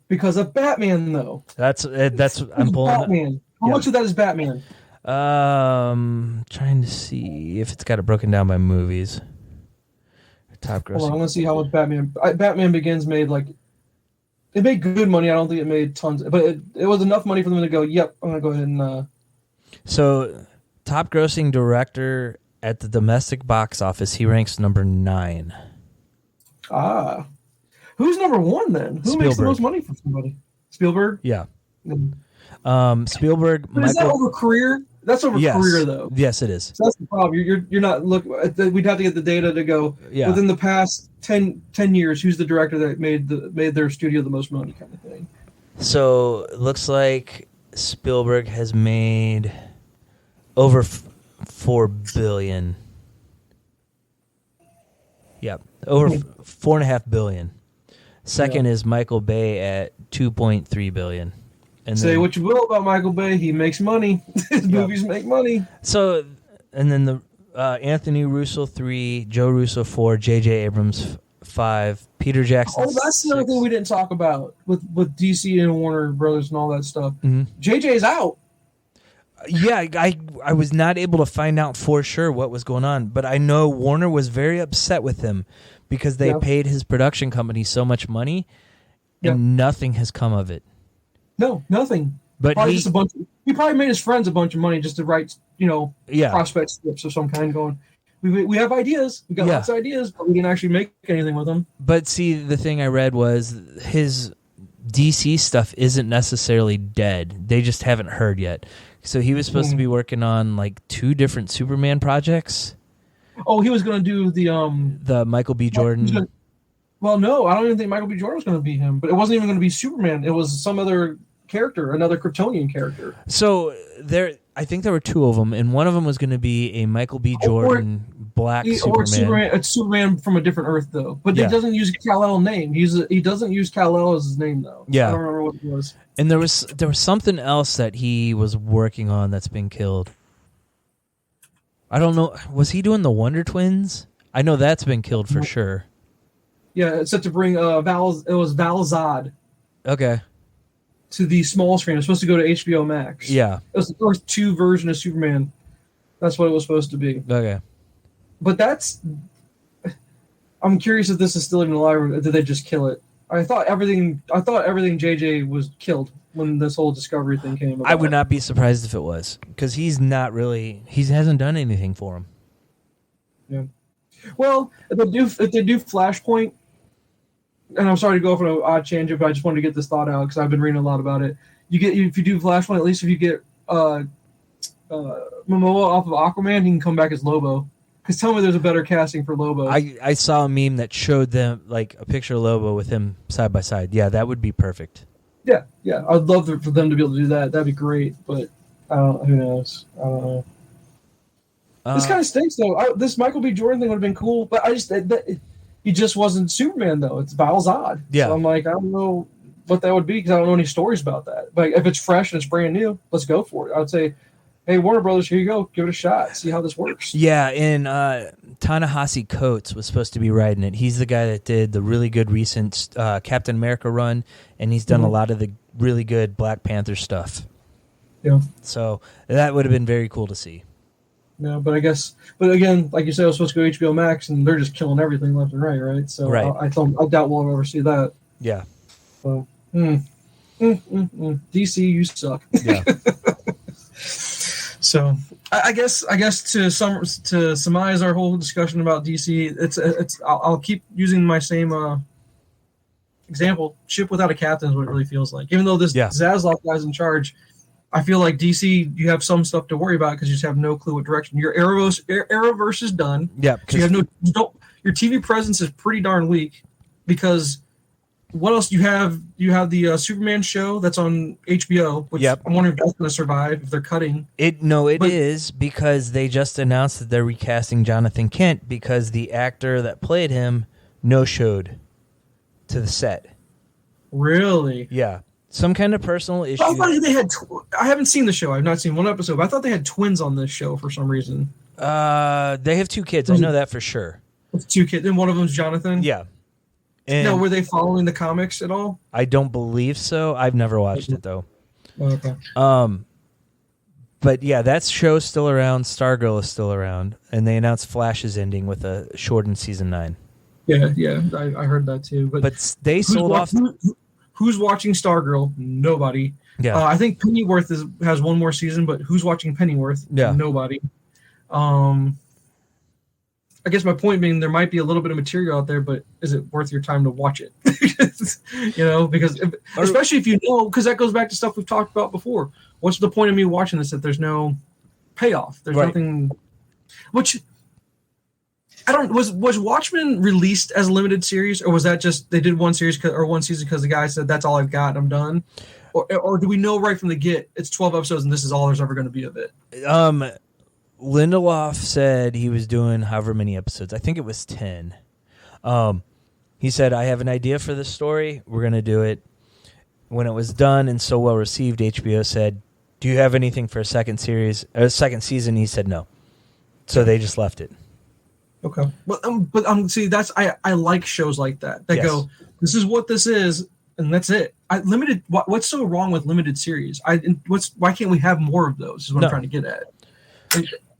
B: Because of Batman, though.
A: That's I'm pulling.
B: Batman. How much of that is Batman?
A: Trying to see if it's got it broken down by movies. Top grossing.
B: Hold on, I'm gonna see how much Batman Begins made. Like, it made good money. I don't think it made tons, but it was enough money for them to go, yep, I'm gonna go ahead and.
A: So, top grossing director at the domestic box office, he ranks number 9.
B: Ah. Who's number 1 then? Who makes the most money for somebody? Spielberg?
A: Yeah.
B: Mm.
A: Spielberg.
B: But is that over career? That's over career, though.
A: Yes, it is.
B: So that's the problem. You're not looking. We'd have to get the data to go within the past 10 years. Who's the director that made their studio the most money, kind of thing?
A: So it looks like Spielberg has made over $4 billion. Yep, over $4.5 billion. Second is Michael Bay at $2.3 billion. And
B: say what you will about Michael Bay, he makes money. His movies make money.
A: So, and then the Anthony Russo 3, Joe Russo 4, J.J. Abrams 5, Peter Jackson.
B: Oh, that's another thing we didn't talk about with DC and Warner Brothers and all that stuff.
A: Mm-hmm.
B: JJ's out.
A: Yeah, I was not able to find out for sure what was going on, but I know Warner was very upset with him because they paid his production company so much money, and nothing has come of it. No,
B: nothing.
A: But
B: he probably made his friends a bunch of money just to write, prospect scripts of some kind going, we have ideas. We got lots of ideas, but we didn't actually make anything with them.
A: But see, the thing I read was his DC stuff isn't necessarily dead. They just haven't heard yet. So he was supposed to be working on like 2 different Superman projects.
B: Oh, he was going to do
A: the Michael B. Jordan.
B: Well, no, I don't even think Michael B. Jordan was going to be him. But it wasn't even going to be Superman. It was some other character, another Kryptonian character.
A: So I think there were 2 of them, and one of them was going to be a Michael B. Jordan black Superman.
B: It's Superman from a different Earth, though. But he doesn't use Kal-El name. He doesn't use Kal-El as his name, though.
A: Yeah.
B: I don't remember what it was.
A: And there was something else that he was working on that's been killed. I don't know. Was he doing the Wonder Twins? I know that's been killed for sure.
B: Yeah, it's set to bring it was Val Zod.
A: Okay.
B: To the small screen. It was supposed to go to HBO Max.
A: Yeah.
B: It was the Earth 2 version of Superman. That's what it was supposed to be.
A: Okay.
B: But I'm curious if this is still even alive or did they just kill it? I thought everything JJ was killed when this whole Discovery thing came about.
A: I would not be surprised if it was, because he hasn't done anything for him.
B: Yeah. Well, if they do Flashpoint, and I'm sorry to go off on an odd tangent, but I just wanted to get this thought out because I've been reading a lot about it. If you do Flashpoint, at least if you get Momoa off of Aquaman, he can come back as Lobo. Because tell me there's a better casting for Lobo.
A: I saw a meme that showed them like a picture of Lobo with him side by side. Yeah, that would be perfect.
B: Yeah. I'd love for them to be able to do that. That'd be great. But who knows? I don't know. This kind of stinks, though. This Michael B. Jordan thing would have been cool, but he just wasn't Superman, though. It's Val Zod.
A: Yeah.
B: So I'm like, I don't know what that would be because I don't know any stories about that. But if it's fresh and it's brand new, let's go for it. I would say, hey, Warner Brothers, here you go. Give it a shot. See how this works.
A: Yeah, and Ta-Nehisi Coates was supposed to be writing it. He's the guy that did the really good recent Captain America run, and he's done a lot of the really good Black Panther stuff.
B: Yeah.
A: So that would have been very cool to see.
B: Yeah, but again, like you said, it was supposed to go HBO Max, and they're just killing everything left and right? So
A: right.
B: I doubt we'll ever see that.
A: Yeah.
B: So, DC, you suck.
A: Yeah.
B: So I guess to surmise our whole discussion about DC, it's I'll keep using my same example. Ship without a captain is what it really feels like. Even though this Zaslav guy's in charge, I feel like DC, you have some stuff to worry about because you just have no clue what direction. Your Arrowverse is done.
A: Yeah,
B: so your TV presence is pretty darn weak because. What else you have? You have the Superman show that's on HBO, which I'm wondering if that's going to survive if they're cutting.
A: It is because they just announced that they're recasting Jonathan Kent because the actor that played him no-showed to the set.
B: Really?
A: Yeah. Some kind of personal issue.
B: I thought they had. I haven't seen the show. I've not seen one episode. But I thought they had twins on this show for some reason.
A: They have 2 kids. I know that for sure.
B: It's 2 kids, and one of them's Jonathan.
A: Yeah.
B: Now, were they following the comics at all?
A: I don't believe so. I've never watched it though.
B: Okay.
A: But yeah, that show's still around. Stargirl is still around, and they announced Flash is ending with a shortened season 9.
B: Yeah, I heard that too.
A: But they sold off.
B: Who's watching Stargirl? Nobody.
A: Yeah.
B: I think Pennyworth has one more season, but who's watching Pennyworth?
A: Yeah.
B: Nobody. I guess my point being there might be a little bit of material out there, but is it worth your time to watch it? Because especially if you know, because that goes back to stuff we've talked about before. What's the point of me watching this if there's no payoff? There's nothing. Which I don't. Was Watchmen released as a limited series, or was that just they did one series or one season because the guy said that's all I've got, I'm done, or do we know right from the get it's 12 episodes and this is all there's ever going to be of it?
A: Lindelof said he was doing however many episodes. I think it was 10. He said, I have an idea for this story. We're going to do it. When it was done and so well received, HBO said, do you have anything for a second season? He said no. So they just left it.
B: Okay. But see, I like shows like that go, this is what this is, and that's it. What's so wrong with limited series? Why can't we have more of those is what I'm trying to get at.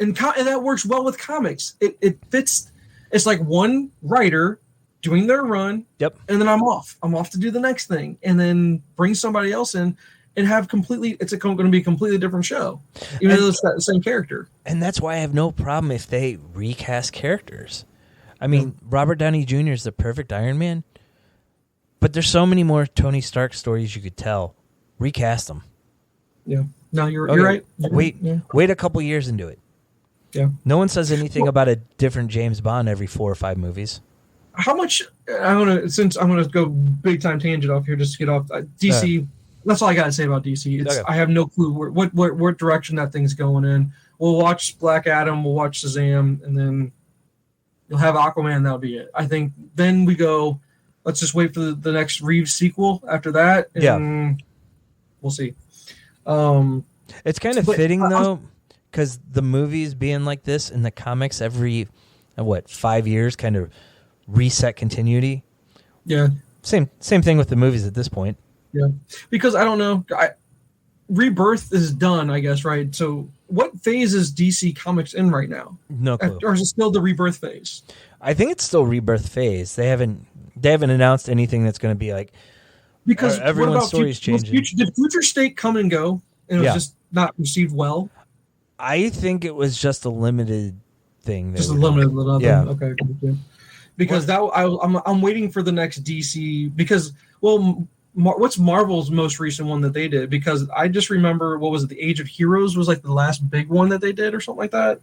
B: And that works well with comics. It fits. It's like one writer doing their run.
A: Yep.
B: And then I'm off. I'm off to do the next thing, and then bring somebody else in and have completely. It's going to be a completely different show, even though it's the same character.
A: And that's why I have no problem if they recast characters. I mean, Robert Downey Jr. is the perfect Iron Man, but there's so many more Tony Stark stories you could tell. Recast them.
B: Yeah. No, you're right.
A: Wait a couple years and do it.
B: Yeah.
A: No one says anything about a different James Bond every 4 or 5 movies.
B: How much? I'm gonna go big time tangent off here just to get off DC. That's all I gotta say about DC. I have no clue what direction that thing's going in. We'll watch Black Adam. We'll watch Shazam, and then you'll have Aquaman. That'll be it. I think. Then we go. Let's just wait for the next Reeves sequel after that. And we'll see.
A: It's kind of fitting though, because the movies being like this and the comics every 5 years kind of reset continuity.
B: Yeah.
A: Same thing with the movies at this point.
B: Yeah, because I don't know. Rebirth is done, I guess, right? So what phase is DC Comics in right now?
A: No clue.
B: Or is it still the Rebirth phase?
A: I think it's still Rebirth phase. They haven't announced anything that's going to be like.
B: Because
A: everyone's story is changing.
B: Did Future State come and go, and it was just not received well?
A: I think it was just a limited thing.
B: Just a limited.
A: Yeah.
B: Okay. Because I'm waiting for the next DC. Because what's Marvel's most recent one that they did? Because I just remember what was it? The Age of Heroes was like the last big one that they did, or something like that.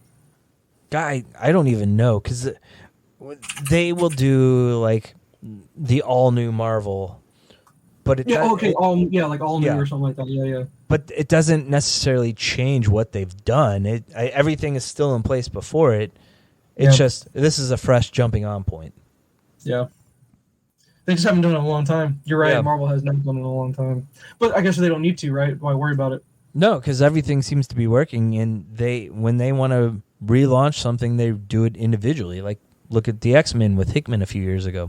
A: I don't even know because they will do like the all new Marvel. But
B: all new or something like that. Yeah.
A: But it doesn't necessarily change what they've done. Everything is still in place before it. It's just this is a fresh jumping on point.
B: Yeah, they just haven't done it in a long time. You're right. Yeah. Marvel has not done it in a long time. But I guess they don't need to, right? Why worry about it?
A: No, because everything seems to be working, and when they want to relaunch something, they do it individually. Like look at the X-Men with Hickman a few years ago.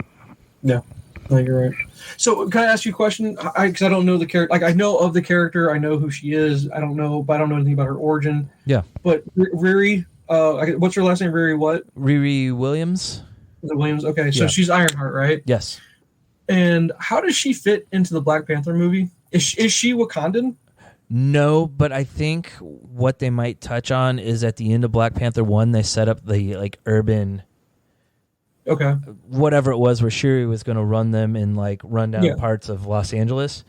B: Yeah. No, you're right. So, can I ask you a question? Because I don't know the character. Like, I know of the character. I know who she is. I don't know anything about her origin.
A: Yeah.
B: But Riri, What's her last name? Riri what?
A: Riri Williams.
B: Is it Williams? Okay, so she's Ironheart, right?
A: Yes.
B: And how does she fit into the Black Panther movie? Is she Wakandan?
A: No, but I think what they might touch on is at the end of Black Panther 1, they set up the like urban, whatever it was, where Shuri was going to run them in like rundown parts of Los Angeles.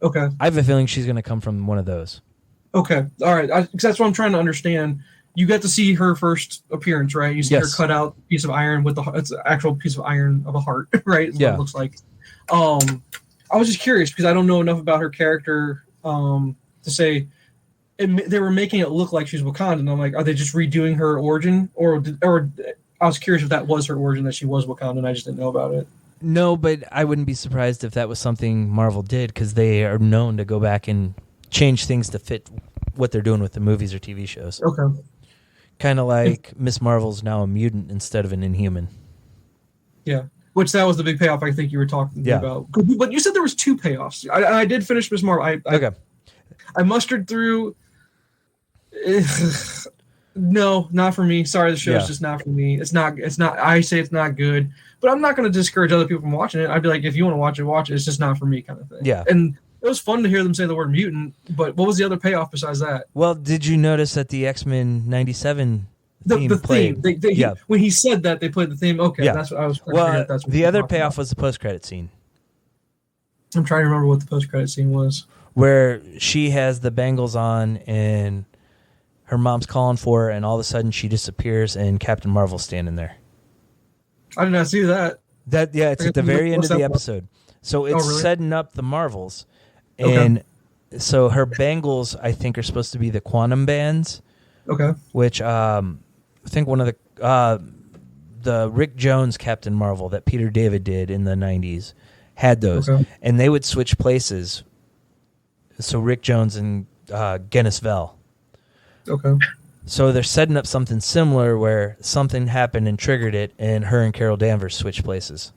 B: Okay.
A: I have a feeling she's going to come from one of those.
B: Okay. All right. Because that's what I'm trying to understand. You got to see her first appearance, right? You see her cut out piece of iron with it's an actual piece of iron of a heart, right? That's what it looks like. I was just curious because I don't know enough about her character to say they were making it look like she's Wakandan. I'm like, are they just redoing her origin, or I was curious if that was her origin, that she was Wakandan. I just didn't know about it.
A: No, but I wouldn't be surprised if that was something Marvel did, because they are known to go back and change things to fit what they're doing with the movies or TV shows.
B: Okay.
A: Kind of like Miss Marvel's now a mutant instead of an Inhuman.
B: Yeah. Which that was the big payoff I think you were talking about. But you said there was 2 payoffs. I did finish Miss Marvel. I mustered through. No, not for me. Sorry, the show's just not for me. It's not. I say it's not good, but I'm not going to discourage other people from watching it. I'd be like, if you want to watch it, watch it. It's just not for me, kind of thing. Yeah. And it was fun to hear them say the word mutant. But what was the other payoff besides that?
A: Well, did you notice that the X-Men '97 theme played?
B: When he said that, they played the theme. Okay, that's what I was.
A: Well, the other payoff was the post-credit scene.
B: I'm trying to remember what the post-credit scene was.
A: Where she has the bangles on and her mom's calling for her, and all of a sudden she disappears and Captain Marvel's standing there.
B: I did not see that.
A: It's at the very end of the episode. So it's setting up the Marvels. And so her bangles, I think, are supposed to be the quantum bands. Okay. Which I think one of the Rick Jones Captain Marvel that Peter David did in the 90s had those. Okay. And they would switch places. So Rick Jones and Guinness Vell. Okay. So they're setting up something similar where something happened and triggered it, and her and Carol Danvers switched places.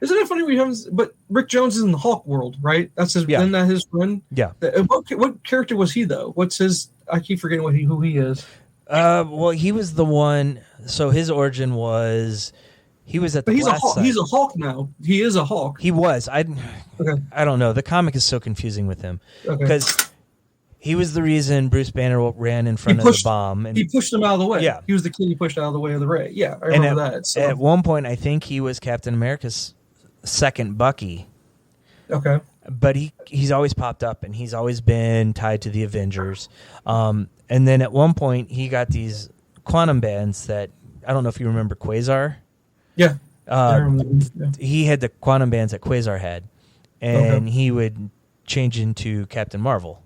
B: Isn't it funny we haven't? But Rick Jones is in the Hulk world, right? That's his. Isn't that his friend? Yeah. What character was he though? What's his? I keep forgetting who he is.
A: Well, he was the one. So his origin was. He was at the.
B: But he's a Hulk. He's a Hulk now. He is a Hulk.
A: He was. I don't know. The comic is so confusing with him because he was the reason Bruce Banner ran in front of the bomb, and
B: he pushed him out of the way. Yeah, he was the kid he pushed out of the way of the ray. Yeah, I remember that. So.
A: At one point, I think he was Captain America's second Bucky. Okay, but he's always popped up, and he's always been tied to the Avengers. And then at one point, he got these quantum bands that I don't know if you remember Quasar. Yeah. He had the quantum bands that Quasar had, and he would change into Captain Marvel.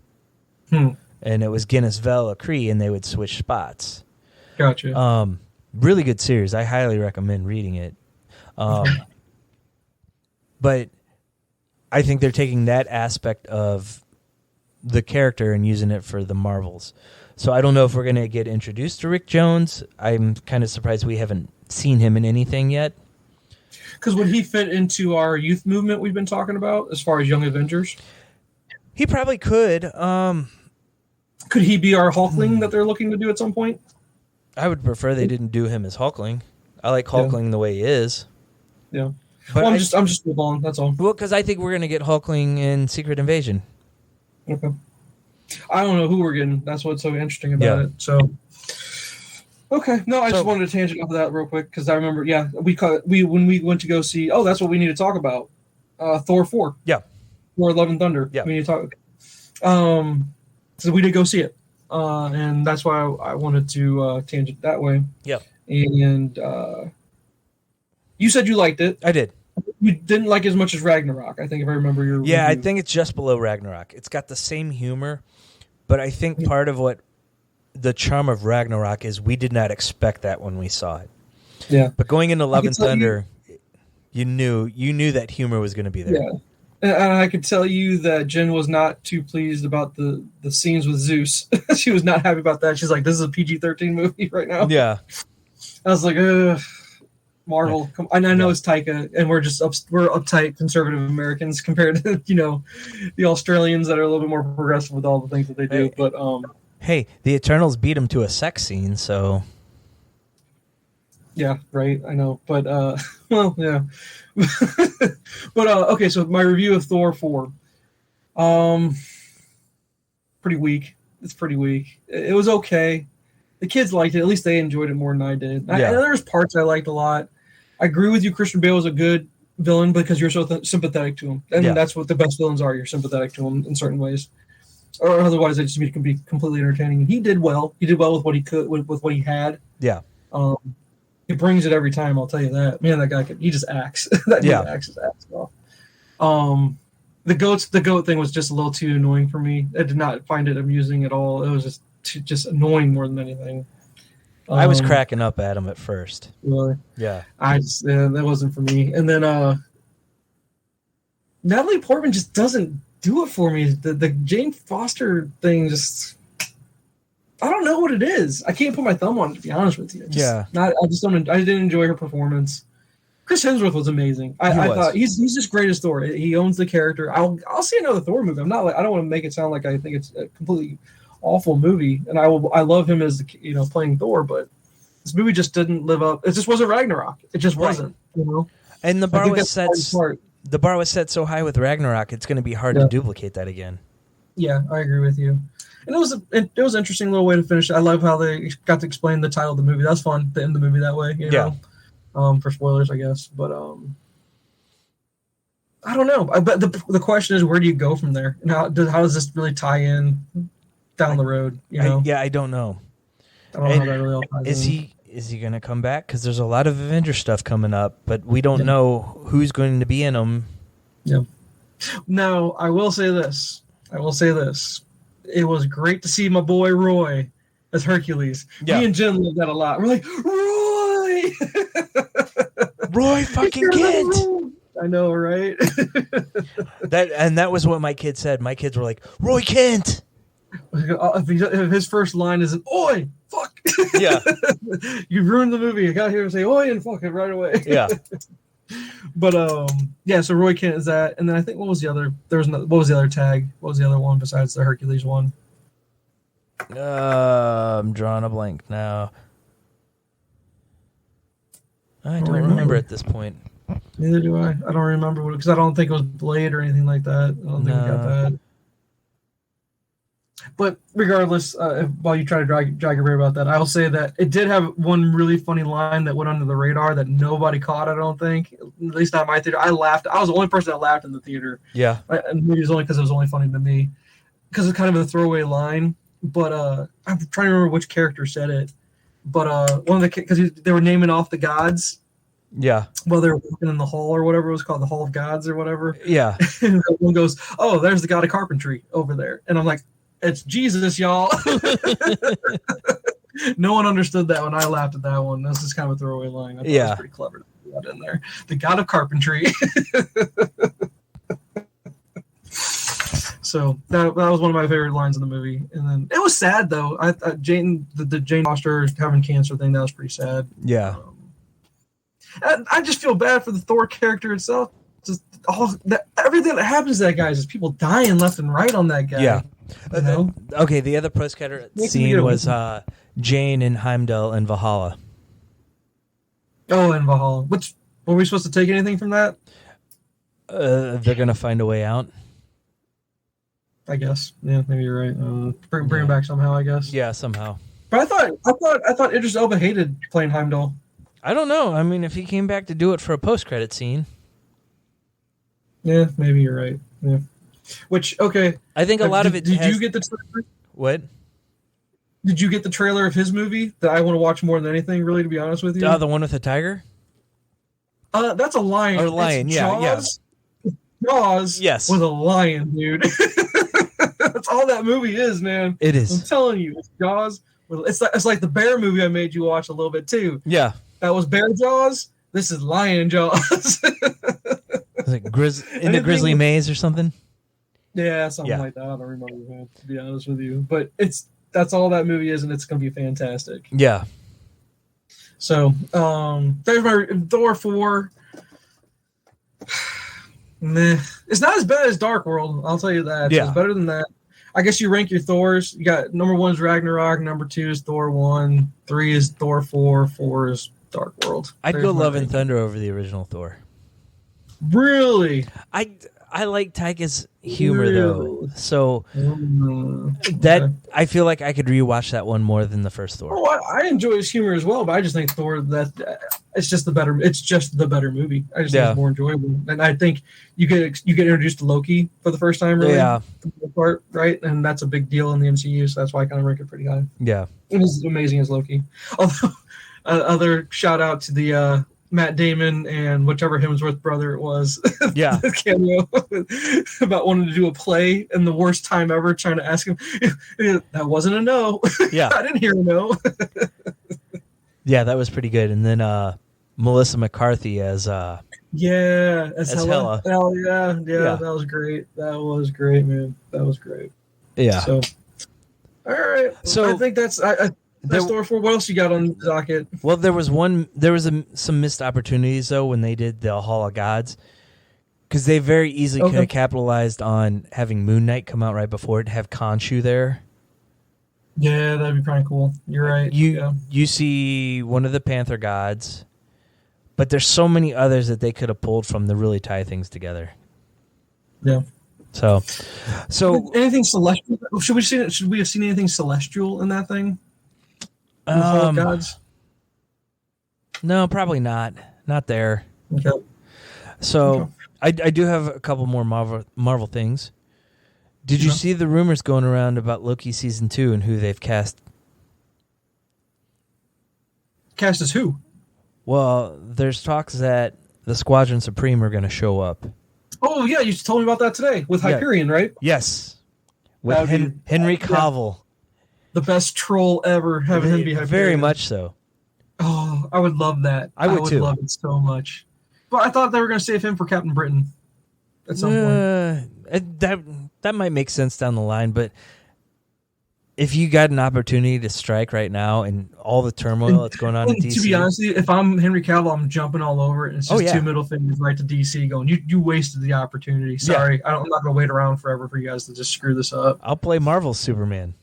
A: And it was Guinness Vell Kree, and they would switch spots. Gotcha. Really good series. I highly recommend reading it. But I think they're taking that aspect of the character and using it for the Marvels. So I don't know if we're going to get introduced to Rick Jones. I'm kind of surprised we haven't seen him in anything yet.
B: Because would he fit into our youth movement we've been talking about as far as Young Avengers?
A: He probably could.
B: Could he be our Hulkling that they're looking to do at some point?
A: I would prefer they didn't do him as Hulkling. I like Hulkling the way he is.
B: Yeah. But I'm just spitballing, that's all.
A: Well, because I think we're going to get Hulkling in Secret Invasion.
B: Okay. I don't know who we're getting. That's what's so interesting about it. So, okay. No, I just wanted to tangent off of that real quick because I remember, when we went to go see, that's what we need to talk about. Thor 4. Yeah. Thor Love and Thunder. Yeah. We need to talk. So we did go see it. And that's why I wanted to tangent that way. Yeah. And you said you liked it.
A: I did.
B: You didn't like it as much as Ragnarok, I think, if I remember your review.
A: I think it's just below Ragnarok. It's got the same humor, but I think part of what the charm of Ragnarok is we did not expect that when we saw it. Yeah. But going into Love and Thunder, you knew that humor was going to be there. Yeah.
B: And I could tell you that Jen was not too pleased about the scenes with Zeus. She was not happy about that. She's like, this is a PG-13 movie right now. Yeah. I was like, Marvel. And I know it's Taika, and we're uptight conservative Americans compared to, the Australians that are a little bit more progressive with all the things that they do. But
A: hey, the Eternals beat them to a sex scene, so...
B: Yeah, right. I know, but well, yeah. But okay. So my review of Thor 4, pretty weak. It's pretty weak. It was okay. The kids liked it. At least they enjoyed it more than I did.
A: Yeah.
B: And there's parts I liked a lot. I agree with you. Christian Bale is a good villain because you're so sympathetic to him, and that's what the best villains are. You're sympathetic to him in certain ways, or otherwise they just can be completely entertaining. He did well. He did well with what he could, with what he had.
A: Yeah.
B: He brings it every time. I'll tell you that. Man, that guy he just acts. That dude acts his ass off. The goat thing was just a little too annoying for me. I did not find it amusing at all. It was just annoying more than anything.
A: I was cracking up at him at first.
B: Really?
A: Yeah.
B: That wasn't for me. And then Natalie Portman just doesn't do it for me. The Jane Foster thing just, I don't know what it is. I can't put my thumb on it, to be honest with you. I didn't enjoy her performance. Chris Hemsworth was amazing. I thought he's just great as Thor. He owns the character. I'll see another Thor movie. I don't want to make it sound like I think it's a completely awful movie, and I love him as playing Thor, but this movie just didn't live up. It just wasn't Ragnarok. It just wasn't.
A: And the bar was set. The bar was set so high with Ragnarok. It's going to be hard to duplicate that again.
B: Yeah, I agree with you. And it was an interesting little way to finish it. I love how they got to explain the title of the movie. That's fun to end the movie that way. You know? For spoilers, I guess. But I don't know. But the question is, where do you go from there? And how does this really tie in down the road?
A: I don't know.
B: I don't know how that really all ties in.
A: Is he going to come back? Because there's a lot of Avengers stuff coming up, but we don't know who's going to be in them.
B: Yeah. Now, I will say this. It was great to see my boy Roy as Hercules.
A: Yeah.
B: Me and Jen loved that a lot. We're like, Roy!
A: Roy fucking Kent!
B: I know, right?
A: That was what my kids said. My kids were like, Roy Kent!
B: If his first line isn't, oi, fuck!
A: Yeah.
B: You ruined the movie. I got here and say, oi, and fuck it right away.
A: Yeah.
B: But so Roy Kent is that, and then I think what was the other tag? What was the other one besides the Hercules one?
A: I'm drawing a blank now. I don't remember at this point.
B: Neither do I. I don't remember because I don't think it was Blade or anything like that. I don't think we got that. But regardless, while you try to drag your bear about that, I'll say that it did have one really funny line that went under the radar that nobody caught, I don't think. At least not in my theater. I laughed. I was the only person that laughed in the theater. Yeah. And maybe it was only because it was only funny to me. Because it's kind of a throwaway line. But I'm trying to remember which character said it. But because they were naming off the gods.
A: Yeah.
B: Well, they were walking in the hall or whatever it was called, the Hall of Gods or whatever.
A: Yeah.
B: And one goes, oh, there's the god of carpentry over there. And I'm like, it's Jesus, y'all. No one understood that when I laughed at that one. This is kind of a throwaway line. I thought it was pretty clever to put that in there. The god of carpentry. So that was one of my favorite lines in the movie. And then it was sad though. The Jane Foster having cancer thing, that was pretty sad.
A: Yeah.
B: I just feel bad for the Thor character itself. Just everything that happens to that guy is just people dying left and right on that guy.
A: Yeah. Okay, the other post-credit scene was Jane and Heimdall and Valhalla.
B: Oh, and Valhalla. Were we supposed to take anything from that?
A: They're going to find a way out.
B: I guess. Yeah, maybe you're right. Bring him back somehow, I guess.
A: Yeah, somehow.
B: But I thought Idris Elba hated playing Heimdall.
A: I don't know. I mean, if he came back to do it for a post-credit scene.
B: Yeah, maybe you're right. Yeah. Which, okay.
A: I think a lot of it
B: Did you get the trailer?
A: What?
B: Did you get the trailer of his movie that I want to watch more than anything, really, to be honest with you?
A: The one with the tiger?
B: That's a lion.
A: Or lion, yeah.
B: Jaws
A: yes.
B: with a lion, dude. That's all that movie is, man.
A: It is.
B: I'm telling you, it's Jaws. It's like the bear movie I made you watch a little bit, too.
A: Yeah.
B: That was Bear Jaws. This is Lion Jaws.
A: Like in the Grizzly Maze or something?
B: Yeah, something like that. I don't remember, man, to be honest with you. But that's all that movie is, and it's going to be fantastic.
A: Yeah.
B: So, there's my Thor 4. Meh. It's not as bad as Dark World, I'll tell you that.
A: Yeah.
B: It's better than that. I guess you rank your Thors. You got number 1 is Ragnarok, number 2 is Thor 1, 3 is Thor 4, 4 is Dark World.
A: I'd go Love and Thunder over the original Thor.
B: Really?
A: I like Taika's humor though, so I feel like I could rewatch that one more than the first Thor.
B: Oh, I enjoy his humor as well, but I just think Thor it's just the better movie. I just think it's more enjoyable, and I think you get introduced to Loki for the first time, really, for the most part, right? And that's a big deal in the MCU, so that's why I kind of rank it pretty high.
A: Yeah,
B: it was amazing as Loki. Although, other shout out to the Matt Damon and whichever Hemsworth brother it was.
A: Yeah.
B: The cameo about wanting to do a play and the worst time ever trying to ask him. That wasn't a no.
A: Yeah.
B: I didn't hear a no.
A: Yeah, that was pretty good. And then Melissa McCarthy as Hela.
B: Hell yeah, that was great. That was great, man. That was great.
A: Yeah.
B: So, all right. So I think that's Thor 4. What else you got on the docket?
A: Well, there was some missed opportunities though when they did the Hall of Gods, because they very easily could have capitalized on having Moon Knight come out right before it, have Khonshu there.
B: Yeah, that'd be pretty cool. You're right.
A: You see one of the Panther gods, but there's so many others that they could have pulled from to really tie things together.
B: Yeah.
A: So
B: anything celestial? Should we have seen anything celestial in that thing? In the Hall of Gods?
A: No, probably not. Not there.
B: Okay.
A: So I do have a couple more Marvel things. Did you see the rumors going around about Loki season 2 and who they've cast?
B: Cast as who?
A: Well, there's talks that the Squadron Supreme are going to show up.
B: Oh yeah, you told me about that today with Hyperion, right?
A: Yes, with Henry Cavill.
B: The best troll ever, having him be Hyperion.
A: Very much so.
B: Oh, I would love that.
A: I would too.
B: Love it so much. But I thought they were going to save him for Captain Britain at some point.
A: That might make sense down the line, but if you got an opportunity to strike right now and all the turmoil that's going on in DC.
B: To be honest with you, if I'm Henry Cavill, I'm jumping all over it. And it's just two middle fingers right to DC going, you wasted the opportunity. Sorry, I'm not going to wait around forever for you guys to just screw this up.
A: I'll play Marvel's Superman.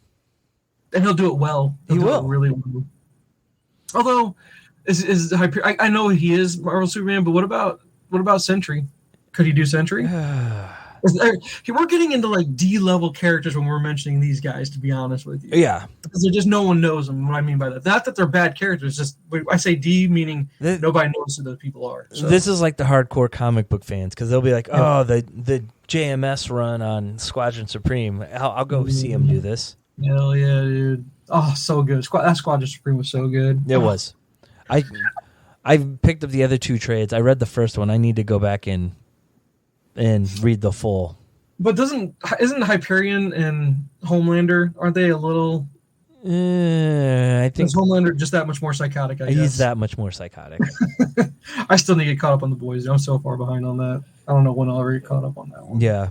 B: And he'll do it well. He will. Really well. Although, I know he is Marvel Superman, but what about Sentry? Could he do Sentry? We're getting into like D-level characters when we're mentioning these guys, to be honest with you.
A: Yeah.
B: Because they're just no one knows them. What I mean by that. Not that they're bad characters, just I say D meaning nobody knows who those people are. So.
A: This is like the hardcore comic book fans, because they'll be like, the JMS run on Squadron Supreme. I'll go see him do this.
B: Hell yeah, dude. Oh, so good. That Squadron Supreme was so good.
A: It was. I picked up the other two trades. I read the first one. I need to go back and read the full.
B: But isn't Hyperion and Homelander, aren't they a little...
A: I think...
B: Is Homelander just that much more psychotic, I guess?
A: He's that much more psychotic.
B: I still need to get caught up on the boys. I'm so far behind on that. I don't know when I'll ever get caught up on that one.
A: Yeah.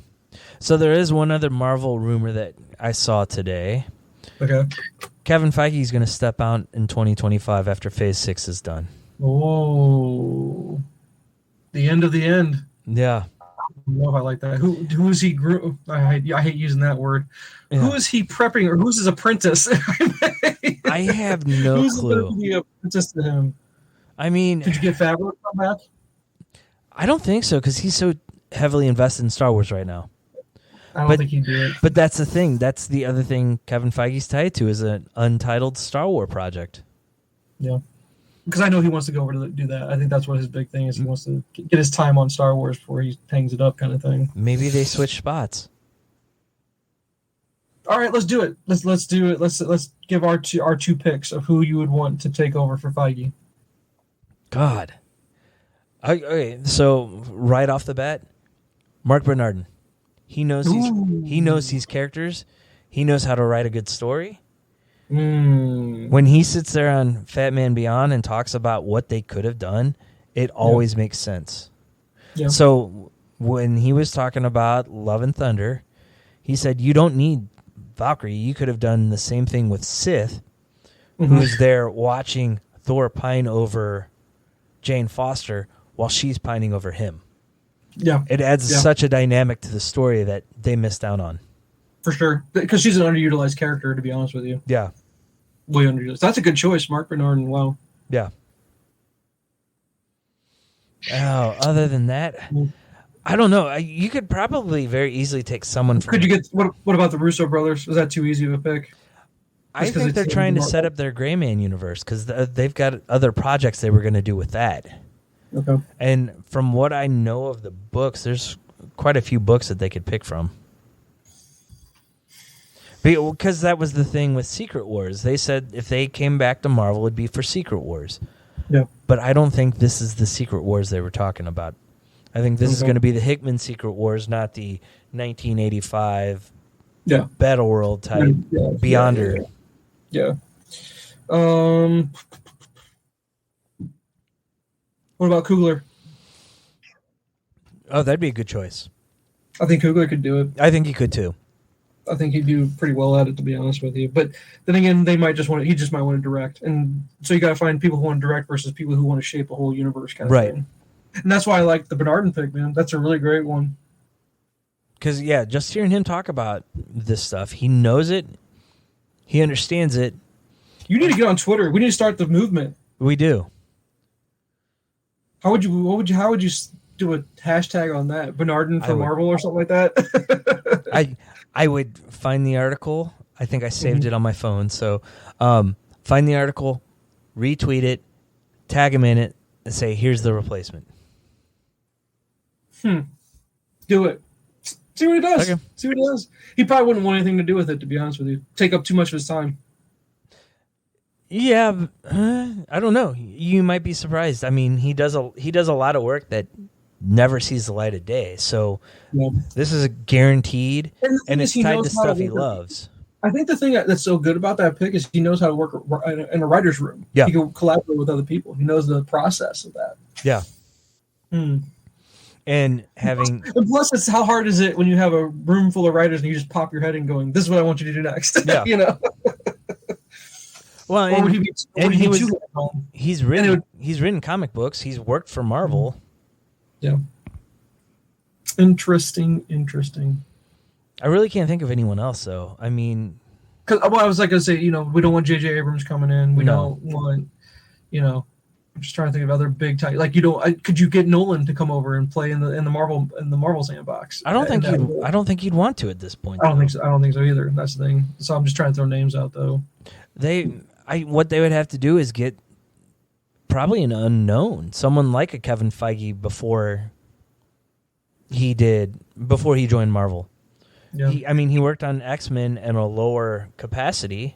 A: So there is one other Marvel rumor that I saw today.
B: Okay.
A: Kevin Feige is going to step out in 2025 after Phase 6 is done.
B: Oh. The end of the end.
A: Yeah.
B: I don't know if I like that. Who is he? I hate using that word. Yeah. Who is he prepping, or who's his apprentice?
A: I have no
B: who's
A: clue.
B: Who's the apprentice to him?
A: I mean,
B: did you get Favreau to come back?
A: I don't think so, because he's so heavily invested in Star Wars right now.
B: I don't think he'd do it.
A: But that's the thing. That's the other thing Kevin Feige's tied to, is an untitled Star Wars project.
B: Yeah. Because I know he wants to go over to do that. I think that's what his big thing is. He wants to get his time on Star Wars before he hangs it up, kind of thing.
A: Maybe they switch spots.
B: All right, let's do it. Let's do it. Let's give our two picks of who you would want to take over for Feige.
A: God. Okay, so right off the bat, Mark Bernardin. He knows these characters. He knows how to write a good story. When he sits there on Fat Man Beyond and talks about what they could have done, it always makes sense. Yeah. So when he was talking about Love and Thunder, he said, you don't need Valkyrie. You could have done the same thing with Sith, who's there watching Thor pine over Jane Foster while she's pining over him.
B: Yeah.
A: It adds such a dynamic to the story that they missed out on.
B: For sure. Because she's an underutilized character, to be honest with you.
A: Yeah.
B: Way underutilized. That's a good choice, Mark Bernardin. Wow.
A: Yeah. Oh, other than that, I don't know. You could probably very easily take someone from.
B: Could you get what about the Russo brothers? Was that too easy of a pick?
A: I think they're trying to set up their Gray Man universe because they've got other projects they were going to do with that.
B: Okay.
A: And from what I know of the books, there's quite a few books that they could pick from. Because that was the thing with Secret Wars. They said if they came back to Marvel, it'd be for Secret Wars.
B: Yeah.
A: But I don't think this is the Secret Wars they were talking about. I think this is going to be the Hickman Secret Wars, not the 1985 Battle World type Beyonder.
B: Yeah. What about Coogler?
A: Oh, that'd be a good choice.
B: I think Coogler could do it.
A: I think he could too.
B: I think he'd do pretty well at it, to be honest with you. But then again, he just might want to direct. And so you got to find people who want to direct versus people who want to shape a whole universe kind of thing. And that's why I like the Bernardin pick, man. That's a really great one.
A: Because, just hearing him talk about this stuff, he knows it. He understands it.
B: You need to get on Twitter. We need to start the movement.
A: We do.
B: How would you do a hashtag on that? Bernardin for Marvel or something like that?
A: I would find the article. I think I saved it on my phone. So find the article, retweet it, tag him in it, and say, here's the replacement.
B: Do it. See what he does.
A: Okay.
B: See what he does. He probably wouldn't want anything to do with it, to be honest with you. Take up too much of his time.
A: Yeah, I don't know. You might be surprised. I mean, he does a lot of work that never sees the light of day. So this is guaranteed, and it's tied to stuff he loves.
B: I think the thing that's so good about that pick is he knows how to work in a writer's room.
A: Yeah.
B: He can collaborate with other people. He knows the process of that.
A: Yeah. And
B: plus, it's how hard is it when you have a room full of writers and you just pop your head in going, this is what I want you to do next.
A: Yeah.
B: You know?
A: Well, he's written comic books. He's worked for Marvel.
B: Yeah. Interesting.
A: I really can't think of anyone else, though. I mean,
B: I was like going to say, we don't want J.J. Abrams coming in. We don't want, I'm just trying to think of other big type. Like, could you get Nolan to come over and play in the Marvel sandbox?
A: I don't think you'd want to at this point.
B: I don't think so either. That's the thing. So I'm just trying to throw names out though.
A: What they would have to do is get probably an unknown, someone like a Kevin Feige before he joined Marvel. Yeah. He worked on X-Men in a lower capacity.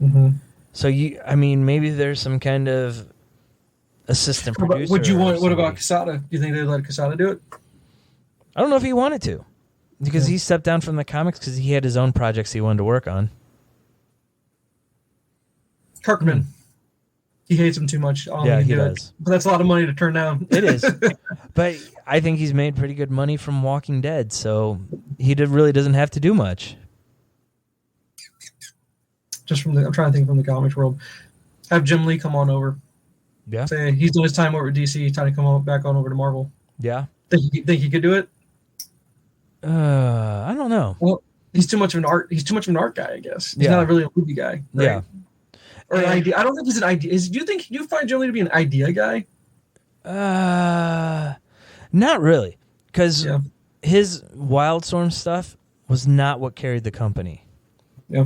A: Mm-hmm. So maybe there's some kind of assistant producer.
B: What about Quesada? Do you think they'd let Quesada do it?
A: I don't know if he wanted to, because he stepped down from the comics because he had his own projects he wanted to work on.
B: Kirkman. He hates him too much.
A: He does.
B: But that's a lot of money to turn down.
A: It is. But I think he's made pretty good money from Walking Dead, so he really doesn't have to do much.
B: I'm trying to think from the comics world. Have Jim Lee come on over.
A: Yeah.
B: Say he's done his time over at DC, trying to come back on over to Marvel.
A: Yeah.
B: Think he could do it?
A: I don't know.
B: Well, he's too much of an art guy, I guess. He's not really a movie guy. Right?
A: Yeah.
B: Or an idea. I don't think he's an idea. Do you find Jim Lee to be an idea guy?
A: Not really, because his Wildstorm stuff was not what carried the company.
B: Yeah.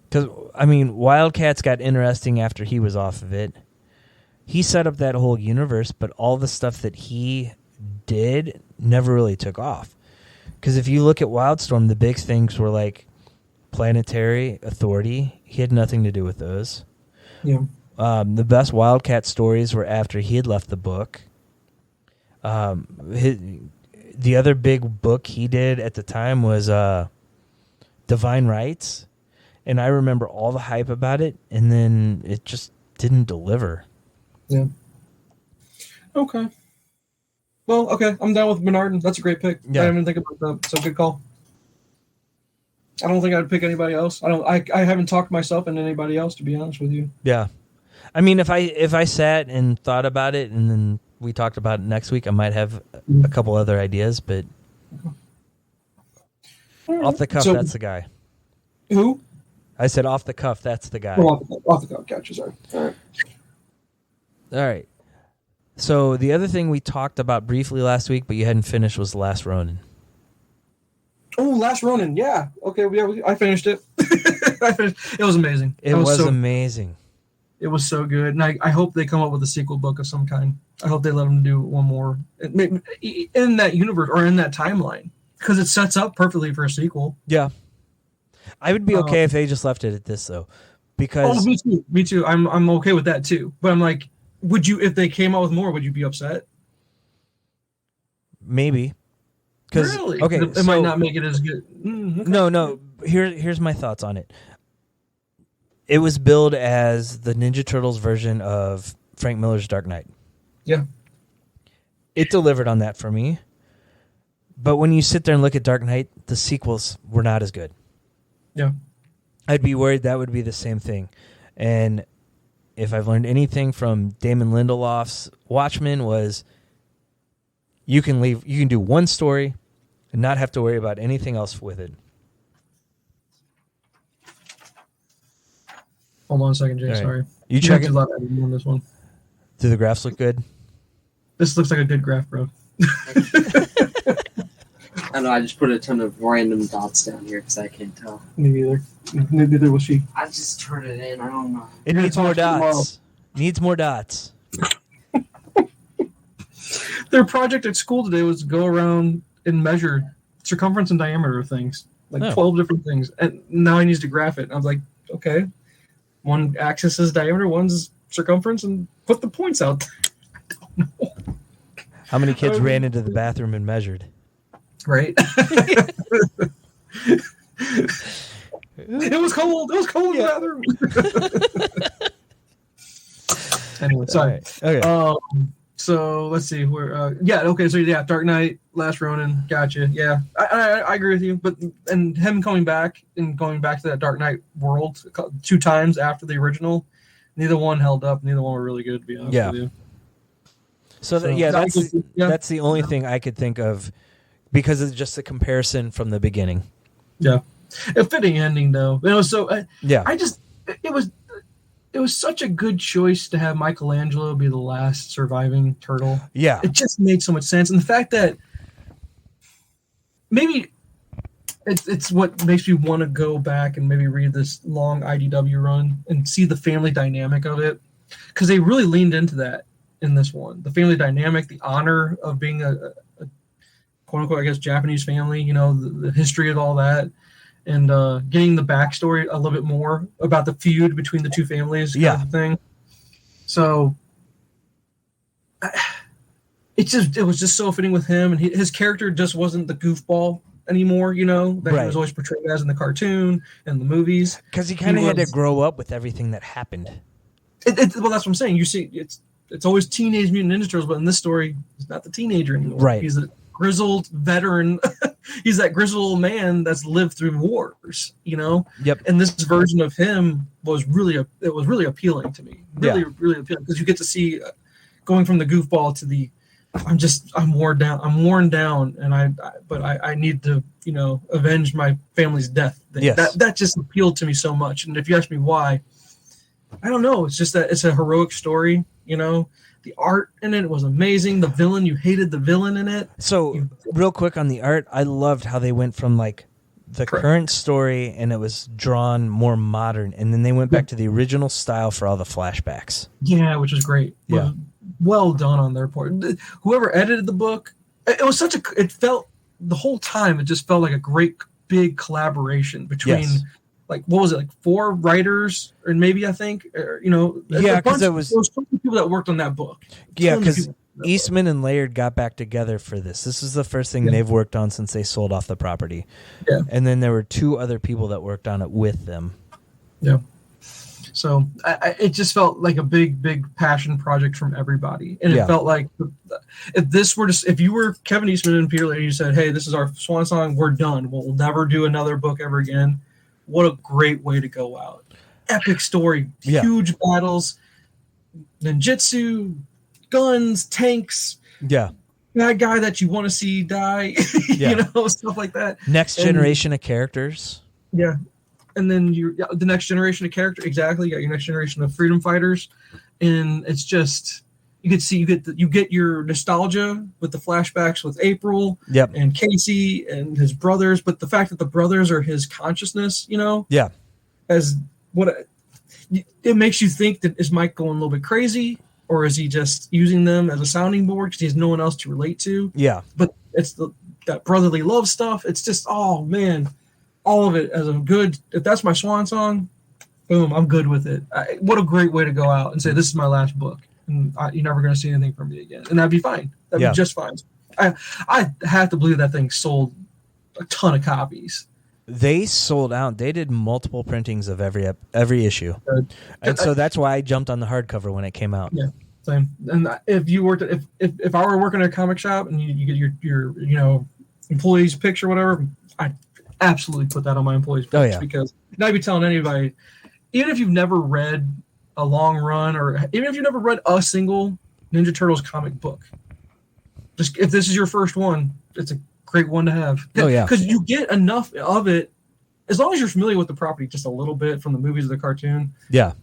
A: Because Wildcats got interesting after he was off of it. He set up that whole universe, but all the stuff that he did never really took off. Because if you look at Wildstorm, the big things were like Planetary Authority. He had nothing to do with those.
B: Yeah.
A: The best Wildcat stories were after he had left the book. The other big book he did at the time was Divine Rights, and I remember all the hype about it, and then it just didn't deliver.
B: Yeah. Okay. Well, okay, I'm down with Bernardin. That's a great pick.
A: Yeah.
B: I didn't even think about that. So good call. I don't think I'd pick anybody else. I haven't talked myself into anybody else, to be honest with you.
A: Yeah. If I sat and thought about it and then we talked about it next week, I might have a couple other ideas, but off the cuff, that's the guy.
B: Who?
A: I said off the cuff, that's the guy.
B: Oh, off the cuff. Gotcha, sorry. All right.
A: All right. So the other thing we talked about briefly last week, but you hadn't finished, was Last Ronin.
B: Oh, Last Ronin. Yeah. Okay. I finished it. I finished. It was amazing.
A: It was amazing.
B: It was so good. And I hope they come up with a sequel book of some kind. I hope they let them do one more in that universe or in that timeline, because it sets up perfectly for a sequel.
A: Yeah. I would be okay if they just left it at this, though. Because
B: me too. I'm okay with that too. But I'm like, would you, if they came out with more, would you be upset?
A: Maybe.
B: Really?
A: Okay,
B: it might not make it as good.
A: Okay. No. Here's my thoughts on it. It was billed as the Ninja Turtles version of Frank Miller's Dark Knight.
B: Yeah.
A: It delivered on that for me. But when you sit there and look at Dark Knight, the sequels were not as good.
B: Yeah.
A: I'd be worried that would be the same thing. And if I've learned anything from Damon Lindelof's Watchmen, was you can do one story and not have to worry about anything else with it.
B: Hold on a second, Jay.
A: Right.
B: Sorry.
A: You check it
B: on this one.
A: Do the graphs look good?
B: This looks like a good graph, bro.
C: I know, I just put a ton of random dots down here because I can't tell.
B: Me neither. Neither will she.
C: I just turned it in. I don't know.
A: It needs more dots. Needs more dots.
B: Their project at school today was to go around and measure circumference and diameter of things. 12 different things. And now he needs to graph it. I was like, okay. One axis is diameter, one's circumference, and put the points out there. I don't know.
A: How many kids ran into the bathroom and measured?
B: Right. It was cold. It was cold in the bathroom. Anyway, sorry.
A: Right. Okay.
B: So let's see where. Okay. So yeah, Dark Knight, Last Ronin. Gotcha. Yeah, I agree with you. But and him coming back to that Dark Knight world 2 times after the original, neither one held up. Neither one were really good, to be honest with you.
A: That's the only thing I could think of, because it's just a comparison from the beginning.
B: Yeah, a fitting ending though. It was so. It was such a good choice to have Michelangelo be the last surviving turtle.
A: Yeah,
B: it just made so much sense, and the fact that maybe it's what makes me want to go back and maybe read this long IDW run and see the family dynamic of it, because they really leaned into that in this one. The family dynamic, the honor of being a quote unquote, I guess, Japanese family, the history of all that, and getting the backstory a little bit more about the feud between the two families kind of thing. So it was just so fitting with him, and his character just wasn't the goofball anymore, that he was always portrayed as in the cartoon and the movies.
A: Because he kind of had to grow up with everything that happened.
B: Well, that's what I'm saying. You see, it's always Teenage Mutant Ninja Turtles, but in this story, he's not the teenager anymore.
A: Right.
B: He's a grizzled veteran. He's that grizzled man that's lived through wars, Yep. And this version of him was really appealing to me. Really appealing, because you get to see going from the goofball to the I'm worn down, and I need to avenge my family's death.
A: Yes.
B: That just appealed to me so much. And if you ask me why, I don't know. It's just that it's a heroic story, The art in it was amazing. The villain, you hated the villain in it.
A: So, real quick on the art, I loved how they went from the current story, and it was drawn more modern, and then they went back to the original style for all the flashbacks.
B: Yeah, which was great.
A: Yeah.
B: Well done on their part. Whoever edited the book, it felt the whole time, it just felt like a great big collaboration between what was it, 4 writers, or maybe I think,
A: because there was
B: people that worked on that book.
A: Yeah, because Eastman and Laird got back together for this. This is the first thing they've worked on since they sold off the property.
B: Yeah,
A: and then there were 2 other people that worked on it with them.
B: Yeah. So it just felt like a big passion project from everybody, and it felt like if you were Kevin Eastman and Peter Laird, and you said, "Hey, this is our swan song. We're done. We'll never do another book ever again." What a great way to go out! Epic story, huge battles, ninjutsu, guns, tanks.
A: Yeah,
B: that guy that you want to see die. Stuff like that.
A: Next generation of characters.
B: Yeah. And then the next generation of character, exactly. You got your next generation of freedom fighters, and it's just you could see you get your nostalgia with the flashbacks with April and Casey and his brothers, but the fact that the brothers are his consciousness, as what it makes you think that is Mike going a little bit crazy, or is he just using them as a sounding board because he has no one else to relate to?
A: Yeah,
B: but it's that brotherly love stuff. It's just, oh man, all of it as a good. If that's my swan song, boom, I'm good with it. What a great way to go out and say this is my last book. And you're never going to see anything from me again. And that'd be fine. That'd be just fine. I have to believe that thing sold a ton of copies.
A: They sold out. They did multiple printings of every issue. And so that's why I jumped on the hardcover when it came out.
B: Yeah, same. And if you worked if I were working at a comic shop and you get your employee's picture or whatever, I absolutely put that on my employee's picture because I'd be telling anybody, even if you've never read a long run, or even if you've never read a single Ninja Turtles comic book, just if this is your first one, it's a great one to have. Because you get enough of it, as long as you're familiar with the property just a little bit from the movies or the cartoon.
A: Yeah,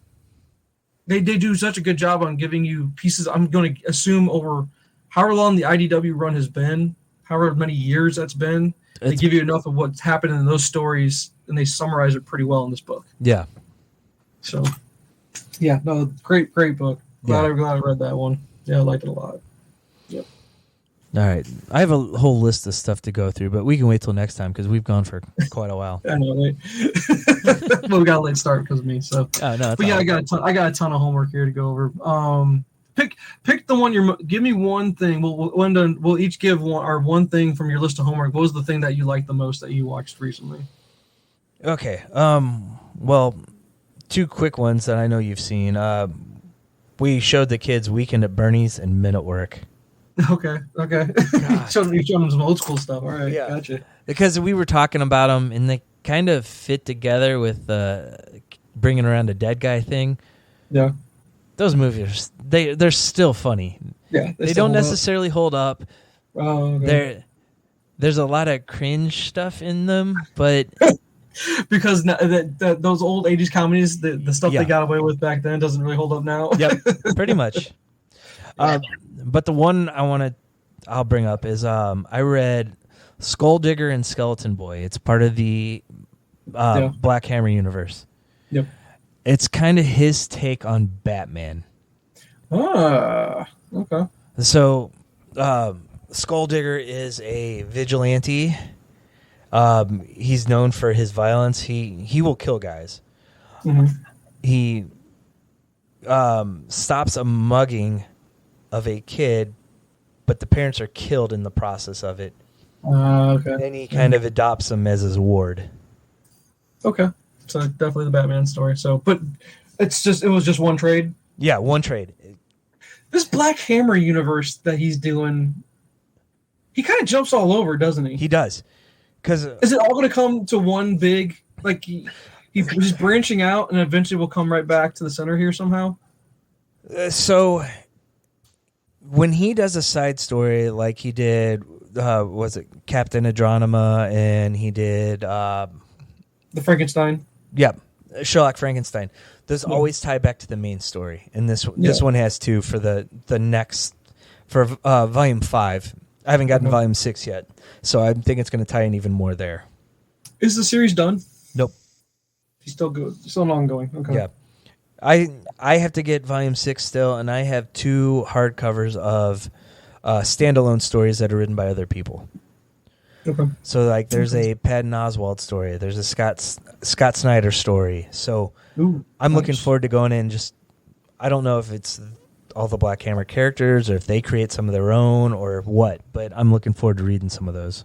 B: they do such a good job on giving you pieces. I'm going to assume over however long the IDW run has been, however many years that's been, they give you enough of what's happened in those stories, and they summarize it pretty well in this book.
A: Yeah.
B: So. Yeah, no, great book. Glad I read that one. Yeah, I liked it a lot. Yep.
A: All right. I have a whole list of stuff to go through, but we can wait till next time because we've gone for quite a while.
B: I know, right? Well, we got a late start because of me. So, but yeah, I got a ton of homework here to go over. Pick the one give me one thing. We'll each give one thing from your list of homework. What was the thing that you liked the most that you watched recently?
A: Okay. Well, two quick ones that I know you've seen. We showed the kids Weekend at Bernie's and Men at Work.
B: Okay. Showed them some old school stuff. All right, gotcha.
A: Because we were talking about them, and they kind of fit together with bringing around a dead guy thing.
B: Yeah.
A: Those movies, they're still funny.
B: Yeah.
A: They don't necessarily hold up.
B: Oh, okay.
A: There's a lot of cringe stuff in them, but...
B: Because those old 80s comedies, the stuff they got away with back then doesn't really hold up now.
A: Yep, pretty much. But the one I'll bring up is I read Skull Digger and Skeleton Boy. It's part of the Black Hammer universe.
B: Yep.
A: It's kind of his take on Batman.
B: Ah, okay.
A: So Skull Digger is a vigilante. He's known for his violence. He will kill guys.
B: Mm-hmm.
A: He stops a mugging of a kid, but the parents are killed in the process of it.
B: Okay.
A: Then he kind of adopts him as his ward.
B: Okay. So definitely the Batman story. So, but it was just one trade?
A: Yeah, one trade.
B: This Black Hammer universe that he's doing, he kind of jumps all over, doesn't he?
A: He does. Is
B: it all going to come to one big, like he's branching out and eventually we'll come right back to the center here somehow?
A: So when he does a side story like he did, was it Captain Adronima, and he did... the
B: Frankenstein?
A: Yeah, Sherlock Frankenstein. Those always tie back to the main story. And this one has two for the next... For Volume 5. I haven't gotten Volume 6 yet, so I think it's going to tie in even more there.
B: Is the series done?
A: Nope.
B: He's still good. Still ongoing. Okay.
A: Yeah. I have to get Volume 6 still, and I have 2 hardcovers of standalone stories that are written by other people.
B: Okay.
A: So, like, there's a Patton Oswalt story. There's a Scott Snyder story. So I'm looking forward to going in. I don't know if it's all the Black Hammer characters, or if they create some of their own, or what. But I'm looking forward to reading some of those.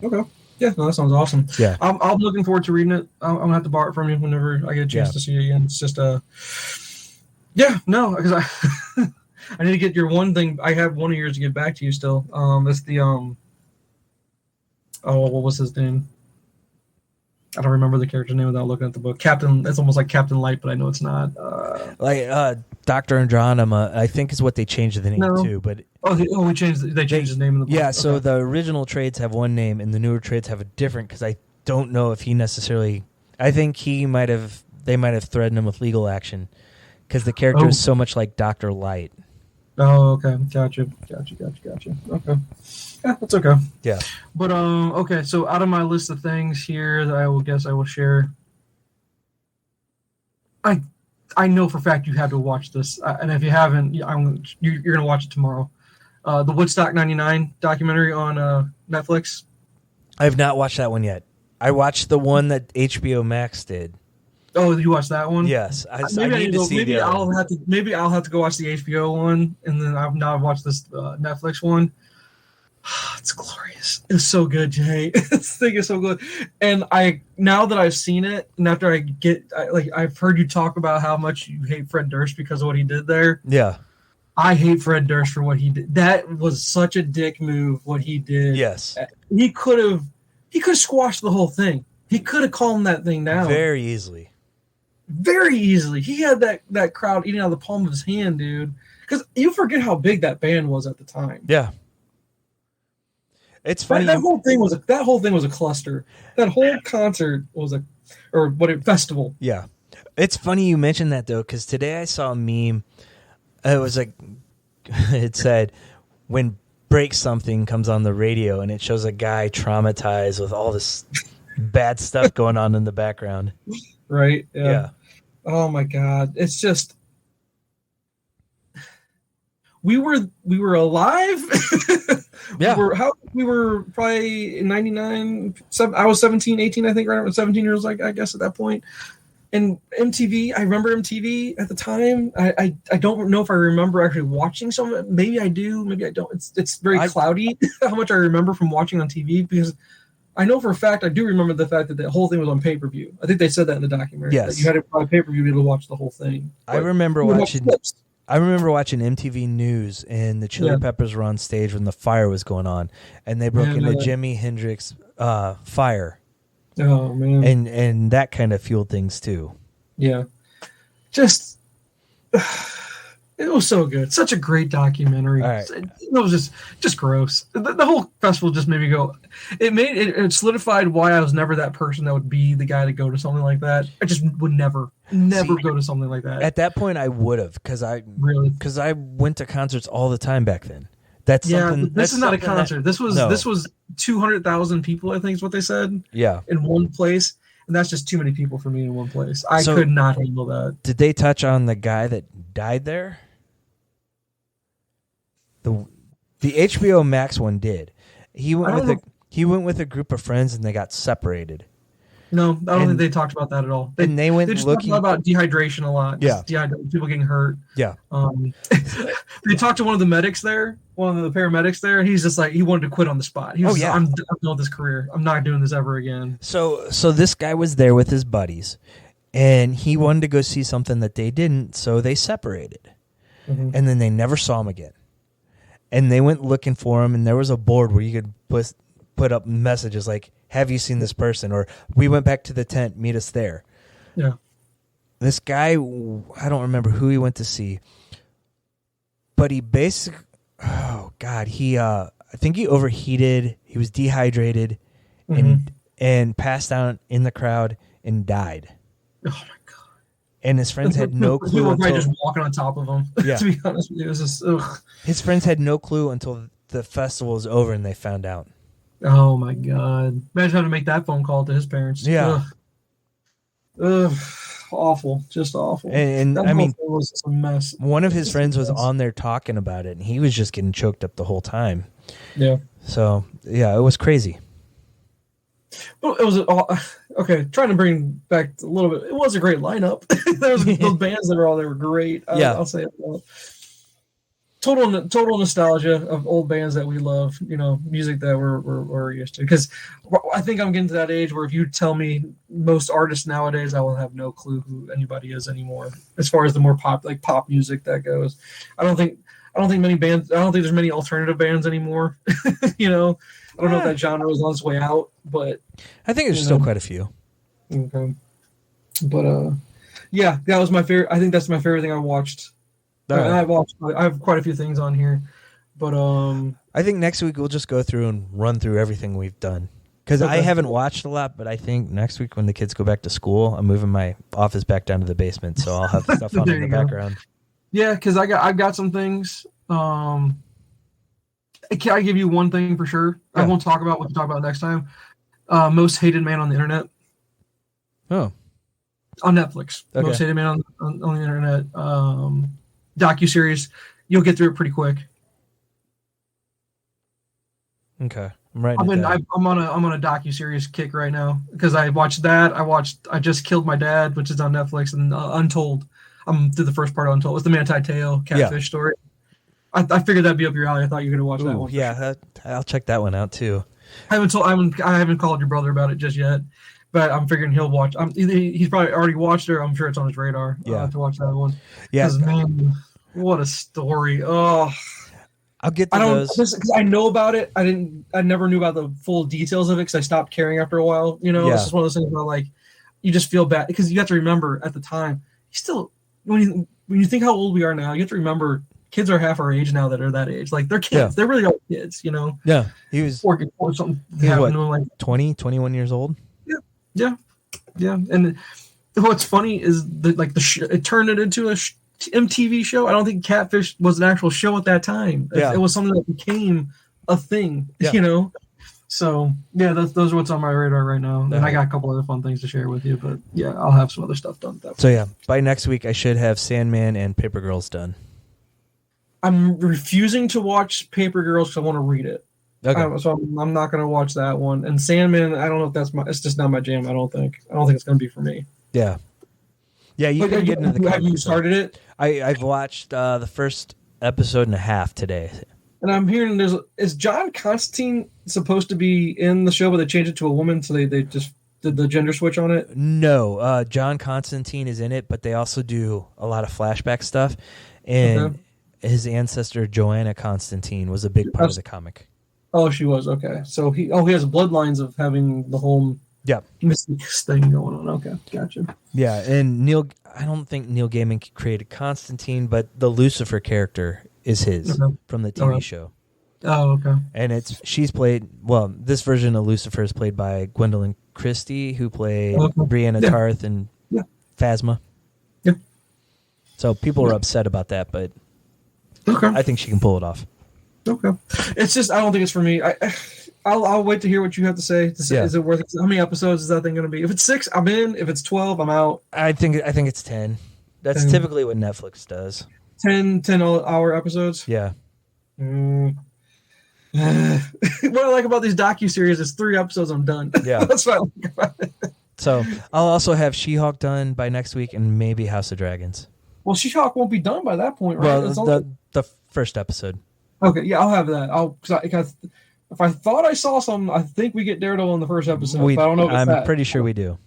B: Okay. Yeah, no, that sounds awesome.
A: Yeah.
B: I'm looking forward to reading it. I'm going to have to borrow it from you whenever I get a chance to see it again. It's just, because I need to get your one thing. I have one of yours to get back to you still. It's the, what was his name? I don't remember the character's name without looking at the book. Captain, it's almost like Captain Light, but I know it's not.
A: Dr. Andronima, I think is what they changed the name to. But
B: they changed his name in the book.
A: Yeah, so the original trades have one name, and the newer trades have a different, because I don't know if he necessarily... I think they might have threatened him with legal action, because the character is so much like Dr. Light.
B: Oh, okay. Gotcha. Okay. Yeah, that's okay.
A: Yeah.
B: But okay. So out of my list of things here that I will share, I know for a fact you have to watch this, and if you haven't, you're gonna watch it tomorrow. The Woodstock '99 documentary on Netflix.
A: I have not watched that one yet. I watched the one that HBO Max did.
B: Oh, you watched that one?
A: Yes, I
B: Maybe
A: need to see
B: maybe
A: the other
B: I'll
A: one.
B: have to maybe I'll have to go watch the HBO one, and then I've now watched this Netflix one. It's glorious. It's so good, Jay. This thing is so good. And now that I've seen it, and after I've heard you talk about how much you hate Fred Durst because of what he did there.
A: Yeah.
B: I hate Fred Durst for what he did. That was such a dick move. What he did.
A: Yes.
B: He could have squashed the whole thing. He could have calmed that thing down
A: Very easily.
B: very easily. He had that crowd eating out of the palm of his hand, dude. Because you forget how big that band was at the time.
A: Yeah. It's funny.
B: That whole thing was a cluster. That whole concert was festival.
A: Yeah. It's funny you mentioned that, though, because today I saw a meme. It was like, it said, when Break Something comes on the radio, and it shows a guy traumatized with all this bad stuff going on in the background.
B: Right?
A: Yeah.
B: Oh, my God. It's just... We were alive.
A: Yeah.
B: We were probably in 99. I was 17, 18, I think, right around 17 years, I guess, at that point. And MTV, I remember MTV at the time. I don't know if I remember actually watching some of it. Maybe I do, maybe I don't. It's very cloudy how much I remember from watching on TV, because I know for a fact I do remember the fact that the whole thing was on pay-per-view. I think they said that in the documentary.
A: Yes.
B: That you had to buy pay-per-view to be able to watch the whole thing.
A: I remember watching MTV News, and the Chili Peppers were on stage when the fire was going on, and they broke into Jimi Hendrix Fire.
B: Oh, man.
A: And that kind of fueled things too.
B: Yeah. Just it was so good. Such a great documentary.
A: Right.
B: It was just gross. The whole festival just made me go. It solidified why I was never that person that would be the guy to go to something like that. I just would never go to something like that.
A: At that point, I would have, because I went to concerts all the time back then. This
B: is not a concert. This was 200,000 people, I think is what they said.
A: Yeah. In
B: one place. And that's just too many people for me in one place. I could not handle that.
A: Did they touch on the guy that died there? The HBO Max one did. He went with a group of friends, and they got separated.
B: No, I don't think they talked about that at all.
A: They just
B: talked about dehydration a lot.
A: Yeah.
B: People getting hurt.
A: Yeah.
B: They talked to one of the medics there, one of the paramedics there, and he's just like, he wanted to quit on the spot. He was I'm done with this career. I'm not doing this ever again.
A: So this guy was there with his buddies, and he wanted to go see something that they didn't, so they separated. Mm-hmm. And then they never saw him again. And they went looking for him, and there was a board where you could put up messages like, have you seen this person? Or we went back to the tent, meet us there.
B: Yeah.
A: This guy, I don't remember who he went to see, but he basically, I think he overheated, he was dehydrated, and passed out in the crowd and died.
B: Oh my God.
A: And his friends had no clue.
B: People were probably just walking on top of him.
A: Yeah.
B: To be honest with you, it was just, ugh.
A: His friends had no clue until the festival was over and they found out.
B: Oh my God! Imagine having to make that phone call to his parents.
A: Yeah.
B: Ugh. Awful, just awful.
A: And I mean,
B: it was just a mess.
A: One of his friends was on there talking about it, and he was just getting choked up the whole time.
B: Yeah.
A: So yeah, it was crazy.
B: Well, it was okay. Trying to bring back a little bit. It was a great lineup. Those bands that were all there were great. I'll say it. Total nostalgia of old bands that we love, music that we're used to. Because I think I'm getting to that age where if you tell me most artists nowadays, I will have no clue who anybody is anymore. As far as the more pop music that goes, I don't think many bands. I don't think there's many alternative bands anymore. I don't know if that genre is on its way out, but
A: I think there's still quite a few.
B: Okay, but that was my favorite. I think that's my favorite thing I watched. I have quite a few things on here, but
A: I think next week we'll just go through and run through everything we've done, because I haven't watched a lot, but I think next week when the kids go back to school, I'm moving my office back down to the basement, so I'll have stuff on in the background.
B: Yeah, because I've got some things, Can I give you one thing for sure?
A: Yeah.
B: I won't talk about what to talk about next time. Most hated man on the internet.
A: Oh.
B: On Netflix.
A: Okay.
B: Most hated man on the internet. Docuseries. You'll get through it pretty quick.
A: Okay. I'm writing it down.
B: I'm on a docuseries kick right now because I watched that. I Just Killed My Dad, which is on Netflix, and Untold. I'm through the first part of Untold. It's the Manti Te'o catfish story. I figured that'd be up your alley. I thought you were gonna watch that one.
A: Yeah, I'll check that one out too.
B: I haven't called your brother about it just yet, but I'm figuring he'll watch. He's probably already watched it. I'm sure it's on his radar.
A: Yeah.
B: To watch that one.
A: Yeah.
B: Man, what a story. Oh.
A: I'll get to those.
B: Because I know about it. I never knew about the full details of it because I stopped caring after a while. You know, It's just one of those things where like you just feel bad because you have to remember at the time. When you think how old we are now, you have to remember kids are half our age now that are that age. Like they're kids.
A: Yeah.
B: They're really all kids. You know.
A: Yeah, he was.
B: Or something
A: He was
B: happened
A: what,
B: to him, like
A: 20, 21 years old.
B: yeah. And what's funny is that like it turned it into a MTV show. I don't think Catfish was an actual show at that time.
A: Yeah.
B: It was something that became a thing,
A: Yeah.
B: you know? So, yeah, those are what's on my radar right now. And
A: Uh-huh.
B: I got a couple other fun things to share with you, but yeah, I'll have some other stuff done.
A: So, yeah, by next week, I should have Sandman and Paper Girls done.
B: I'm refusing to watch Paper Girls because I want to read it.
A: Okay.
B: So I'm not going to watch that one. And Sandman, I don't know if it's just not my jam. I don't think it's going to be for me.
A: Yeah. Yeah, you can get into the
B: Have you
A: comics,
B: started it?
A: I've watched the first episode and a half today.
B: And I'm hearing is John Constantine supposed to be in the show, but they changed it to a woman, so they just did the gender switch on it?
A: No, John Constantine is in it, but they also do a lot of flashback stuff. And his ancestor, Joanna Constantine, was a big part of the comic.
B: Oh, she was. Okay. So he has bloodlines of having the whole mystic thing going on. Okay, gotcha.
A: Yeah, and I don't think Neil Gaiman created Constantine, but the Lucifer character is his from the TV show.
B: Oh, okay.
A: And this version of Lucifer is played by Gwendolyn Christie, who played Brianna Tarth and Phasma.
B: Yeah.
A: So people were upset about that, but
B: okay.
A: I think she can pull it off.
B: Okay. It's just I don't think it's for me. I'll wait to hear what you have to say. Is it worth it? How many episodes is that thing going to be? If it's 6, I'm in. If it's 12, I'm out.
A: I think it's 10. That's
B: 10.
A: typically what Netflix does.
B: 10-hour episodes?
A: Yeah.
B: What I like about these docuseries is 3 episodes, I'm done.
A: Yeah.
B: That's what I like about it.
A: So I'll also have She-Hulk done by next week and maybe House of Dragons.
B: Well, She-Hulk won't be done by that point, right?
A: Well, the first episode.
B: Okay, yeah, I'll have that. If I thought I saw something, I think we get Daredevil in the first episode. But I don't know if it's
A: I'm pretty sure we do.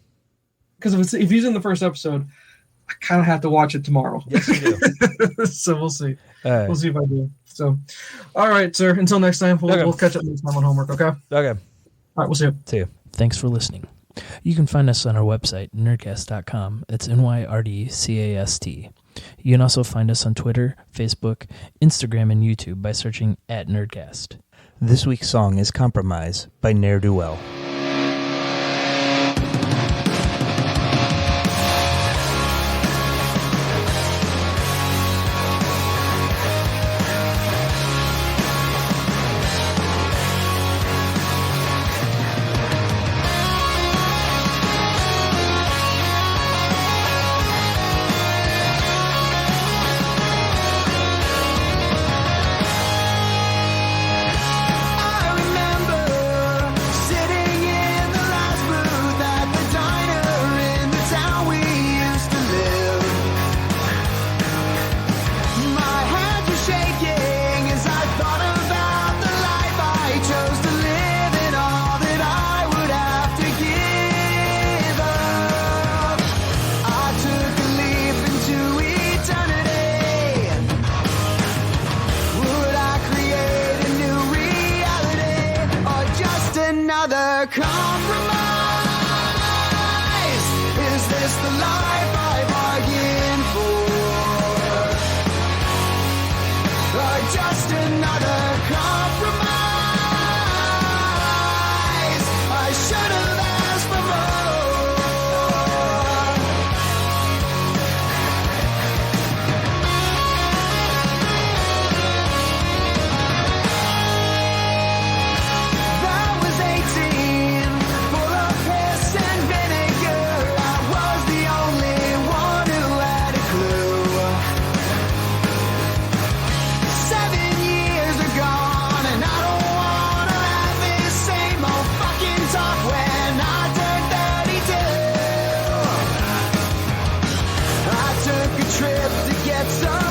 B: Because if he's in the first episode, I kind of have to watch it tomorrow.
A: Yes, you do.
B: So we'll see.
A: Right.
B: We'll see if I do. So, all right, sir. Until next time, we'll catch up next time on homework, okay?
A: Okay.
B: All right, we'll see you.
A: See you.
D: Thanks for listening. You can find us on our website, Nyrdcast.com. It's NYRDCAST. You can also find us on Twitter, Facebook, Instagram, and YouTube by searching @Nyrdcast.
A: This week's song is Compromise by Ne'er-Do-Well.
E: Another compromise. Is this the life I bargained for? Or just another compromise? I should have asked for more. trip to get some